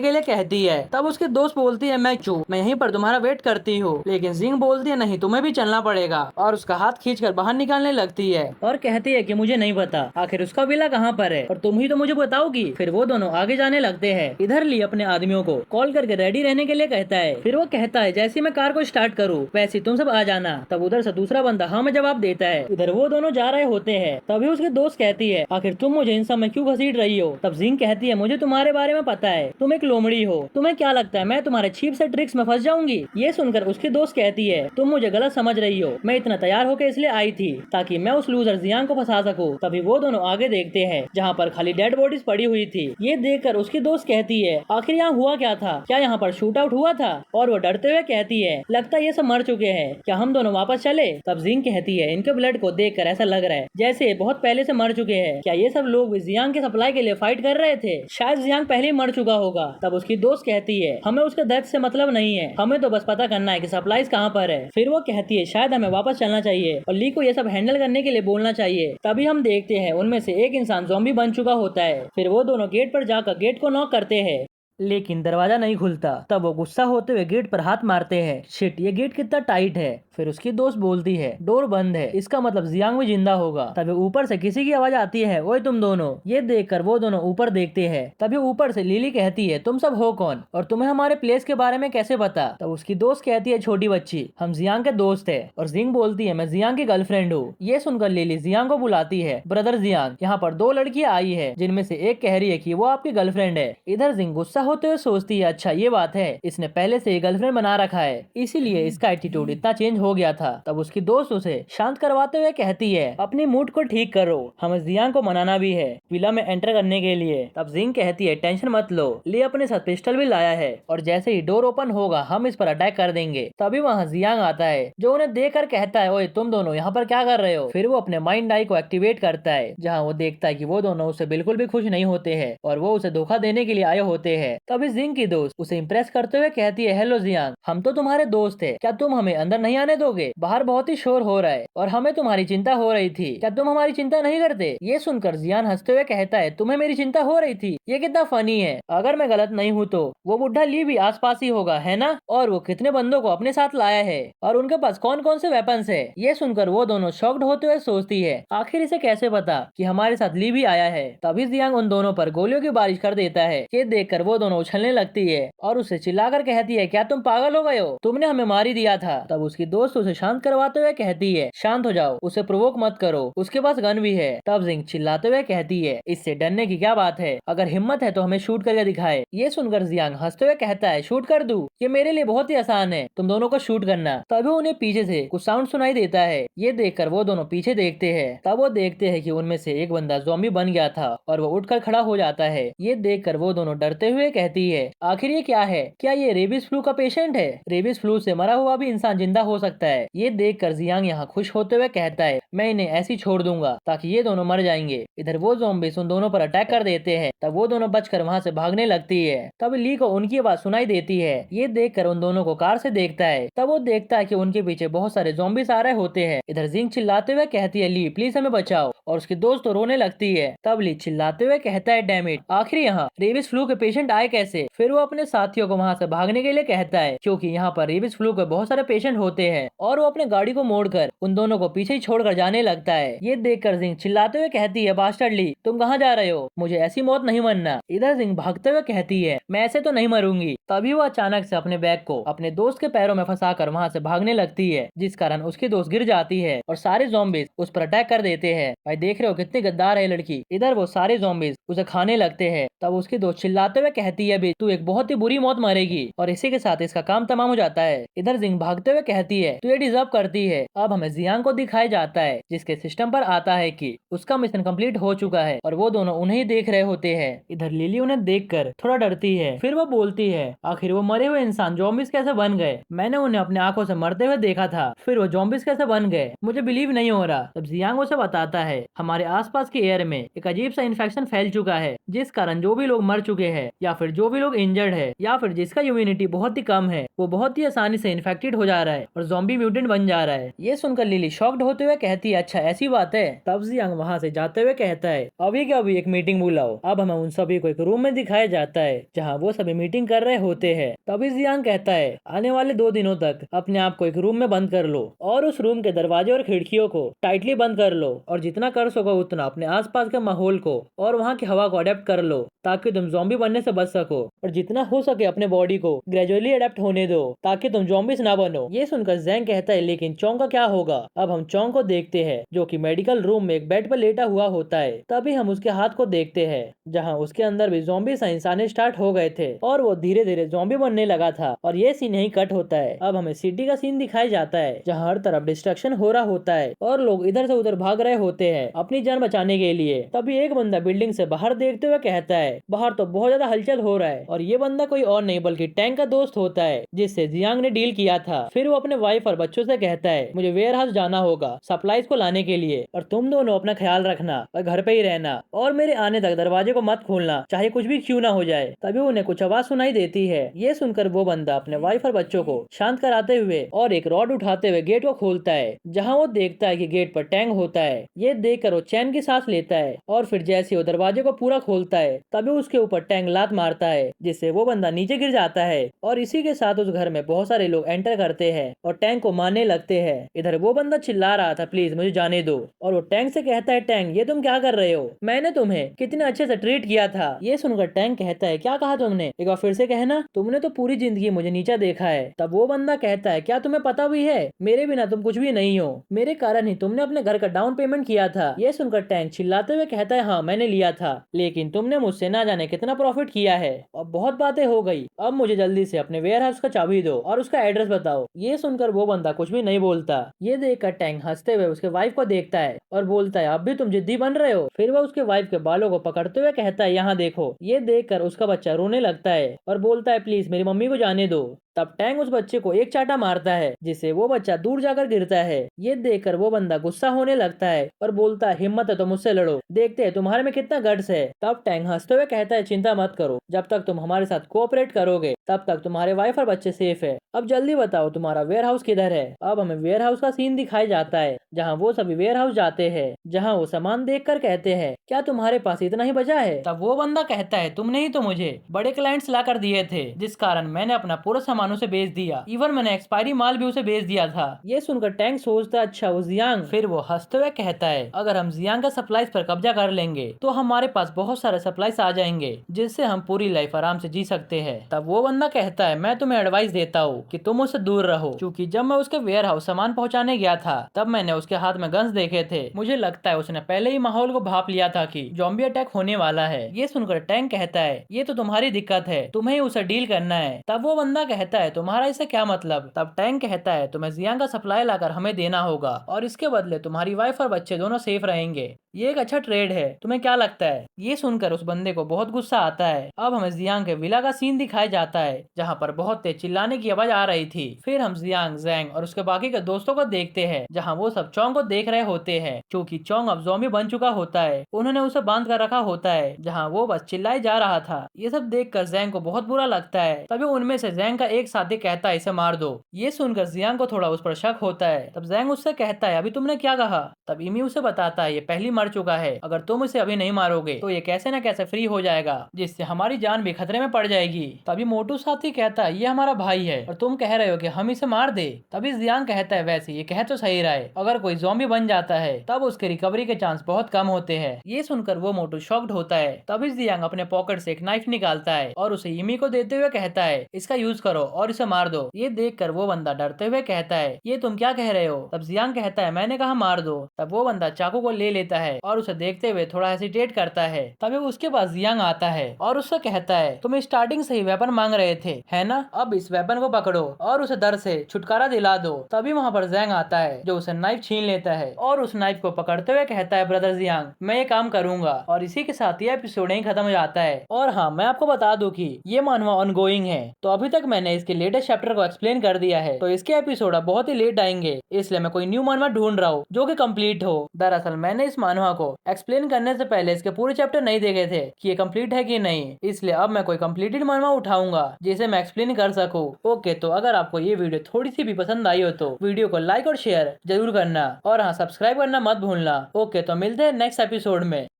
A: के लिए कहती है। तब उसकी दोस्त बोलती है मैं यहीं पर तुम्हारा वेट करती हूँ, लेकिन जिंग बोलती है नहीं तुम्हें भी चलना पड़ेगा और उसका हाथ खींचकर बाहर निकालने लगती है और कहती है कि मुझे नहीं पता आखिर उसका विला कहाँ पर है और तुम ही तो मुझे बताओगी। फिर वो दोनों आगे जाने लगते हैं। इधर ली अपने आदमियों को कॉल करके रेडी रहने के लिए कहता है। फिर वो कहता है जैसे मैं कार को स्टार्ट करूँ वैसे तुम सब आ जाना। तब उधर से दूसरा बंदा हाँ में जवाब देता है। इधर वो दोनों जा रहे होते हैं। तभी उसकी दोस्त कहती है आखिर तुम मुझे इन सब में क्यों घसीट रही हो। तब जिंग कहती है मुझे तुम्हारे बारे में पता है, तुम एक लोमड़ी हो, तुम्हें क्या लगता है मैं तुम्हारे चीप से ट्रिक्स में फंस जाऊंगी। ये सुनकर उसकी दोस्त कहती है तुम मुझे गलत समझ रही हो, मैं इतना तैयार होकर इसलिए आई थी ताकि मैं उस लूजर जियांग को फंसा सकूं। तभी वो दोनों आगे देखते हैं जहाँ पर खाली डेड बॉडीज पड़ी हुई थी। ये देखकर उसकी दोस्त कहती है आखिर यहाँ हुआ क्या था, क्या यहाँ पर शूट आउट हुआ था। और वो डरते हुए कहती है लगता है ये सब मर चुके हैं, क्या हम दोनों वापस चले। तब जिंग कहती है इनके ब्लड को देखकर ऐसा लग रहा है जैसे बहुत पहले से मर चुके हैं, क्या ये सब लोग जियांग के सप्लाई के लिए फाइट कर रहे थे, शायद जियांग पहले ही मर चुका होगा। तब उसकी दोस्त कहती है हमें उसके दर्द से मतलब नहीं है, हमें तो बस पता करना है कि सप्लाईज कहाँ पर है। फिर वो कहती है शायद हमें वापस चलना चाहिए और ली को ये सब हैंडल करने के लिए बोलना चाहिए। तभी हम देखते हैं उनमें से एक इंसान ज़ॉम्बी बन चुका होता है। फिर वो दोनों गेट पर जाकर गेट को नॉक करते हैं लेकिन दरवाजा नहीं खुलता। तब वो गुस्सा होते हुए गेट पर हाथ मारते हैं, शिट ये गेट कितना टाइट है। फिर उसकी दोस्त बोलती है डोर बंद है, इसका मतलब जियांग भी जिंदा होगा। तभी ऊपर से किसी की आवाज आती है ओए तुम दोनों। ये देखकर वो दोनों ऊपर देखते हैं। तभी ऊपर से लिली कहती है तुम सब हो कौन और तुम्हें हमारे प्लेस के बारे में कैसे पता। तब उसकी दोस्त कहती है छोटी बच्ची हम जियांग के दोस्त है। और जिंग बोलती है मैं जियांग की गर्लफ्रेंड हूँ। ये सुनकर लिली जियांग को बुलाती है ब्रदर जियांग यहाँ पर 2 लड़कियां आई है जिनमें से एक कह रही है कि वो आपकी गर्लफ्रेंड है। इधर जिंग गुस्सा होते हुए सोचती है अच्छा ये बात है, इसने पहले से ही गर्लफ्रेंड बना रखा है इसीलिए इसका एटीट्यूड इतना चेंज हो गया था। तब उसकी दोस्त उसे शांत करवाते हुए कहती है अपनी मूड को ठीक करो, हमें जियांग को मनाना भी है विला में एंटर करने के लिए। तब जिंग कहती है टेंशन मत लो, ले अपने साथ पिस्टल भी लाया है और जैसे ही डोर ओपन होगा हम इस पर अटैक कर देंगे। तभी वहाँ जियांग आता है जो उन्हें देखकर कहता है ओए तुम दोनों यहाँ पर क्या कर रहे हो। फिर वो अपने माइंड आई को एक्टिवेट करता है जहाँ वो देखता है कि वो दोनों उससे बिल्कुल भी खुश नहीं होते हैं और वो उसे धोखा देने के लिए आए होते हैं। है। तभी जिंग की दोस्त उसे इम्प्रेस करते हुए कहती है, हेलो जियांग, हम तो तुम्हारे दोस्त है, क्या तुम हमें अंदर नहीं आने दोगे? बाहर बहुत ही शोर हो रहा है और हमें तुम्हारी चिंता हो रही थी, क्या तुम हमारी चिंता नहीं करते? ये सुनकर जियान हंसते हुए कहता है, तुम्हें मेरी चिंता हो रही थी? ये कितना फनी है। अगर मैं गलत नहीं हूँ तो वो बुढ़ा ली भी आसपास ही होगा, है ना? और वो कितने बंदों को अपने साथ लाया है और उनके पास कौन कौन से वेपन्स है? ये सुनकर वो दोनों शॉक्ड होते हुए सोचती है, आखिर इसे कैसे पता कि हमारे साथ ली भी आया है? तभी जियांग उन दोनों पर गोलियों की बारिश कर देता है। ये देखकर वो दोनों उछलने लगती है और उसे चिल्लाकर कहती है, क्या तुम पागल हो गए हो? तुमने हमें मार ही दिया था। तब उसकी दोस्त उसे शांत करवाते हुए कहती है, शांत हो जाओ, उसे प्रोवोक मत करो, उसके पास गन भी है। तब जिंग चिल्लाते हुए कहती है, इससे डरने की क्या बात है, अगर हिम्मत है तो हमें शूट करके दिखाए। ये सुनकर जियांग हंसते हुए कहता है, शूट कर दूं? ये मेरे लिए बहुत ही आसान है, तुम दोनों को शूट करना। तभी उन्हें पीछे से कुछ साउंड सुनाई देता है। ये देखकर वो दोनों पीछे देखते हैं। तब वो देखते हैं कि उनमें से एक बंदा ज़ॉम्बी बन गया था और वो उठकर खड़ा हो जाता है। ये देखकर वो दोनों डरते हुए कहती है, आखिर ये क्या है? क्या ये रेबीज फ्लू का पेशेंट है? रेबीज फ्लू से मरा हुआ भी इंसान जिंदा हो सकता है। ये देखकर जियांग यहाँ खुश होते हुए कहता है, मैं इन्हें ऐसी छोड़ दूंगा ताकि ये दोनों मर जाएंगे। इधर वो ज़ॉम्बीज उन दोनों पर अटैक कर देते हैं। तब वो दोनों बचकर वहाँ से भागने लगती है। तब ली को उनकी आवाज सुनाई देती है। ये देखकर उन दोनों को कार से देखता है। तब वो देखता है कि उनके पीछे बहुत सारे ज़ॉम्बीज आ रहे होते हैं। इधर जिंग चिल्लाते हुए कहती है, ली प्लीज हमें बचाओ, और उसकी दोस्त तो रोने लगती है। तब ली चिल्लाते हुए कहता है, डैम इट, आखिर यहाँ रेबीज फ्लू के पेशेंट आए कैसे? फिर वो अपने साथियों को वहाँ से भागने के लिए कहता है, क्योंकि यहाँ पर रेबीज फ्लू के बहुत सारे पेशेंट होते हैं। और वो अपने गाड़ी को मोड़कर उन दोनों को पीछे ही छोड़कर जाने लगता है। ये देखकर जिंग चिल्लाते हुए कहती है, बास्टर्ड ली, तुम कहाँ जा रहे हो? मुझे ऐसी मौत नहीं मरना। इधर जिंग भागते हुए कहती है, मैं ऐसे तो नहीं मरूंगी। तभी वो अचानक से अपने बैग को अपने दोस्त के पैरों में फंसाकर वहाँ से भागने लगती है, जिस कारण उसकी दोस्त गिर जाती है और सारे ज़ॉम्बीज उस पर अटैक कर देते हैं। भाई देख रहे हो कितनी गद्दार है लड़की। इधर वो सारे ज़ॉम्बीज उसे खाने लगते हैं। तब उसकी दोस्त चिल्लाते हुए कहती है, तू एक बहुत ही बुरी मौत मरेगी, और इसी के साथ इसका काम तमाम हो जाता है। इधर जिंग भागते हुए कहती है, तू ये डिजर्व करती है। अब हमें जियांग को दिखाया जाता है, जिसके सिस्टम पर आता है कि उसका मिशन कंप्लीट हो चुका है और वो दोनों उन्हें ही देख रहे होते हैं। इधर लिली उन्हें देखकर थोड़ा डरती है। फिर वो बोलती है, आखिर वो मरे हुए इंसान ज़ॉम्बीज कैसे बन गए? मैंने उन्हें अपने आंखों से मरते हुए देखा था, फिर वो ज़ॉम्बीज कैसे बन गए? मुझे बिलीव नहीं हो रहा। तब जियांग उसे बताता है, हमारे आसपास के एयर में एक अजीब सा इन्फेक्शन फैल चुका है, जिस कारण जो भी लोग मर चुके हैं या फिर जो भी लोग इंजर्ड है या फिर जिसका इम्यूनिटी बहुत ही कम है, वो बहुत ही आसानी से इन्फेक्टेड हो जा रहा है और ज़ॉम्बी म्यूटेंट बन जा रहा है। ये सुनकर लिली शॉक्ड होते हुए कहती है, अच्छा ऐसी बात है? तब जियांग वहाँ से जाते हुए कहता है, अभी क्या अभी एक मीटिंग बुलाओ। अब हमें उन सभी को एक रूम में दिखाया जाता है जहाँ वो सभी मीटिंग कर रहे होते हैं। तभी जियांग कहता है, आने वाले 2 दिनों तक अपने आप को एक रूम में बंद कर लो और उस रूम के दरवाजे और खिड़कियों को टाइटली बंद कर लो, और जितना कर सको उतना अपने आसपास के माहौल को और वहाँ की हवा को अडेप्ट कर लो ताकि तुम ज़ॉम्बी बनने से बच सको, और जितना हो सके अपने बॉडी को ग्रेजुअली अडेप्ट होने दो ताकि तुम ज़ॉम्बीज ना बनो। ये सुनकर जैंग कहता है, लेकिन चोंग का क्या होगा? अब हम चोंग को देखते हैं, जो कि मेडिकल रूम में एक बेड पर लेटा हुआ होता है। तभी हम उसके हाथ को देखते हैं, जहाँ उसके अंदर भी ज़ॉम्बी साइंस आने स्टार्ट हो गए थे और वो धीरे धीरे ज़ॉम्बी बनने लगा था। और ये सीन यही कट होता है। अब हमें सिटी का सीन दिखाया जाता है, जहाँ हर तरफ डिस्ट्रक्शन हो रहा होता है और लोग इधर से उधर भाग रहे होते हैं अपनी जान बचाने के लिए। तभी एक बंदा बिल्डिंग से बाहर देखते हुए कहता है, बाहर तो बहुत ज्यादा हलचल हो रहा है, और ये बंदा कोई और नहीं बल्कि टैंक का दोस्त होता है, जिससे जियांग ने डील किया था। फिर वो अपने वाइफ और बच्चों से कहता है, मुझे वेयर हाउस जाना होगा सप्लाईज को लाने के लिए, और तुम दोनों अपना ख्याल रखना और घर पे ही रहना, और मेरे आने तक दरवाजे को मत खोलना, चाहे कुछ भी क्यों ना हो जाए। तभी उन्हें कुछ आवाज सुनाई देती है। ये सुनकर वो बंदा अपने वाइफ और बच्चों को शांत कराते हुए और एक रॉड उठाते हुए गेट को खोलता है, जहाँ वो देखता है कि गेट पर टैंक होता है। ये देखकर वो चैन की सांस लेता है, और फिर जैसे वो दरवाजे को पूरा खोलता है तभी उसके ऊपर टैंक लात मारता है, जिससे वो बंदा नीचे गिर जाता है। और इसी के साथ उस घर में बहुत सारे लोग एंटर करते हैं और टैंक को मारने लगते हैं। इधर वो बंदा चिल्ला रहा था, प्लीज मुझे जाने दो, और वो टैंक से कहता है, टैंक ये तुम क्या कर रहे हो? मैंने तुम्हें कितने अच्छे से ट्रीट किया था। ये सुनकर टैंक कहता है, क्या कहा तुमने? एक बार फिर से कहना। तुमने तो पूरी जिंदगी मुझे नीचा देखा है। तब वो बंदा कहता है, क्या तुम्हें पता भी है मेरे बिना तुम कुछ भी नहीं हो, मेरे कारण ही तुमने अपने घर का डाउन पेमेंट किया था। ये सुनकर टैंक चिल्लाते हुए कहता है, हाँ मैंने लिया था, लेकिन तुमने मुझसे ना जाने कितना प्रॉफिट किया है। अब बहुत बातें हो गई, अब मुझे जल्दी से अपने वेयर हाउस का चाबी दो और उसका एड्रेस बताओ। ये सुनकर वो बंदा कुछ भी नहीं बोलता। ये देखकर टैंक हंसते हुए उसके वाइफ को देखता है और बोलता है, अब भी तुम जिद्दी बन रहे हो? फिर वो उसके वाइफ के बालों को पकड़ते हुए कहता है, यहाँ देखो। ये देखकर उसका बच्चा रोने लगता है और बोलता है, प्लीज मेरी मम्मी को जाने दो। तब टैंग उस बच्चे को एक चाटा मारता है जिससे वो बच्चा दूर जाकर गिरता है। ये देखकर वो बंदा गुस्सा होने लगता है और बोलता है हिम्मत है तो मुझसे लड़ो, देखते हैं तुम्हारे में कितना गट्स है। तब टैंग हंसते हुए कहता है चिंता मत करो, जब तक तुम हमारे साथ कोऑपरेट करोगे तब तक तुम्हारे वाइफ और बच्चे सेफ है। अब जल्दी बताओ तुम्हारा वेयर हाउस किधर है। अब हमें वेयर हाउस का सीन दिखाई जाता है जहाँ वो सभी वेयर हाउस जाते हैं, जहाँ वो सामान देख कर कहते हैं क्या तुम्हारे पास इतना ही बचा है। तब वो बंदा कहता है तुमने ही तो मुझे बड़े क्लाइंट्स ला कर दिए थे जिस कारण मैंने अपना पूरा सामान उसे बेच दिया, इवन मैंने एक्सपायरी माल भी उसे बेच दिया था। ये सुनकर टैंक सोचता अच्छा वो जियांग। फिर वो हंसते हुए कहता है अगर हम जियांग का सप्लाईज पर कब्जा कर लेंगे तो हमारे पास बहुत सारे सप्लाईज आ जाएंगे जिससे हम पूरी लाइफ आराम से जी सकते हैं। तब वो बंदा कहता है मैं तुम्हें एडवाइस देता हूँ कि तुम उससे दूर रहो, क्योंकि जब मैं उसके वेयर हाउस सामान पहुँचाने गया था तब मैंने उसके हाथ में गन्स देखे थे। मुझे लगता है उसने पहले ही माहौल को भाप लिया था कि ज़ॉम्बी अटैक होने वाला है। ये सुनकर टैंक कहता है ये तो तुम्हारी दिक्कत है, तुम्हें ही उसे डील करना है। तब वो बंदा कहता है तुम्हारा इससे क्या मतलब। तब टैंक कहता है तुम्हें जियांग का सप्लाई लाकर हमें देना होगा और इसके बदले तुम्हारी वाइफ और बच्चे दोनों सेफ रहेंगे। ये एक अच्छा ट्रेड है, तुम्हें क्या लगता है। ये सुनकर उस बंदे को बहुत गुस्सा आता है। अब हमें जियांग के विला का सीन दिखाया जाता है जहाँ पर बहुत तेज चिल्लाने की आवाज आ रही थी। फिर हम जियांग, जैंग और उसके बाकी के दोस्तों को देखते हैं जहाँ वो सब चोंग को देख रहे होते हैं, क्योंकि चोंग अब ज़ॉम्बी बन चुका होता है। उन्होंने उसे बांध कर रखा होता है जहाँ वो बस चिल्लाए जा रहा था। ये सब देखकर जैंग को बहुत बुरा लगता है। तभी उनमें से जैंग का एक साथी कहता है इसे मार दो। ये सुनकर जियांग को थोड़ा उस पर शक होता है। तब जैंग उससे कहता है अभी तुमने क्या कहा। तब इमी उसे बताता है ये पहली मर चुका है, अगर तुम इसे अभी नहीं मारोगे तो ये कैसे न कैसे फ्री हो जाएगा जिससे हमारी जान भी खतरे में पड़ जाएगी। तभी मोटू साथी कहता है ये हमारा भाई है और तुम कह रहे हो कि हम इसे मार दे। तभी जियांग कहता है वैसे ये कह तो सही रहा है, अगर कोई ज़ॉम्बी बन जाता है तब उसके रिकवरी के चांस बहुत कम होते हैं। ये सुनकर वो मोटू शॉक्ड होता है। तभी जियांग अपने पॉकेट से एक नाइफ निकालता है और उसे इमी को देते हुए कहता है इसका यूज करो और इसे मार दो। ये देखकर वो बंदा डरते हुए कहता है ये तुम क्या कह रहे हो। तब जियांग कहता है मैंने कहा मार दो। तब वो बंदा चाकू को ले लेता है और उसे देखते हुए थोड़ा हेसिटेट करता है। तभी उसके पास जियांग आता है और उससे कहता है तुम स्टार्टिंग से ही वेपन मांग रहे थे है ना, अब इस वेपन को पकड़ो और उसे डर से छुटकारा दिला दो। तभी वहाँ पर जैंग आता है जो उसे नाइफ छीन लेता है और उस नाइफ को पकड़ते हुए कहता है ब्रदर जियांग मैं ये काम करूंगा। और इसी के साथ ये एपिसोड यहीं खत्म हो जाता है। और हाँ मैं आपको बता दूं कि ये मानवा ऑनगोइंग है, तो अभी तक मैंने इसके लेटेस्ट चैप्टर को एक्सप्लेन कर दिया है, तो इसके एपिसोड अब बहुत ही लेट आएंगे, इसलिए मैं कोई न्यू मानवा ढूंढ रहा हूँ जो कि कंप्लीट हो। दरअसल मैंने इस मानवा को एक्सप्लेन करने से पहले इसके पूरे चैप्टर नहीं देखे थे कि ये कंप्लीट है कि नहीं, इसलिए अब मैं कोई कंप्लीटेड मानवा उठाऊंगा जिसे मैं एक्सप्लेन कर सकूं। ओके, तो अगर आपको ये वीडियो थोड़ी सी भी पसंद आई हो तो वीडियो को लाइक और शेयर जरूर करना और हाँ सब्सक्राइब करना मत भूलना। ओके, तो मिलते हैं नेक्स्ट एपिसोड में।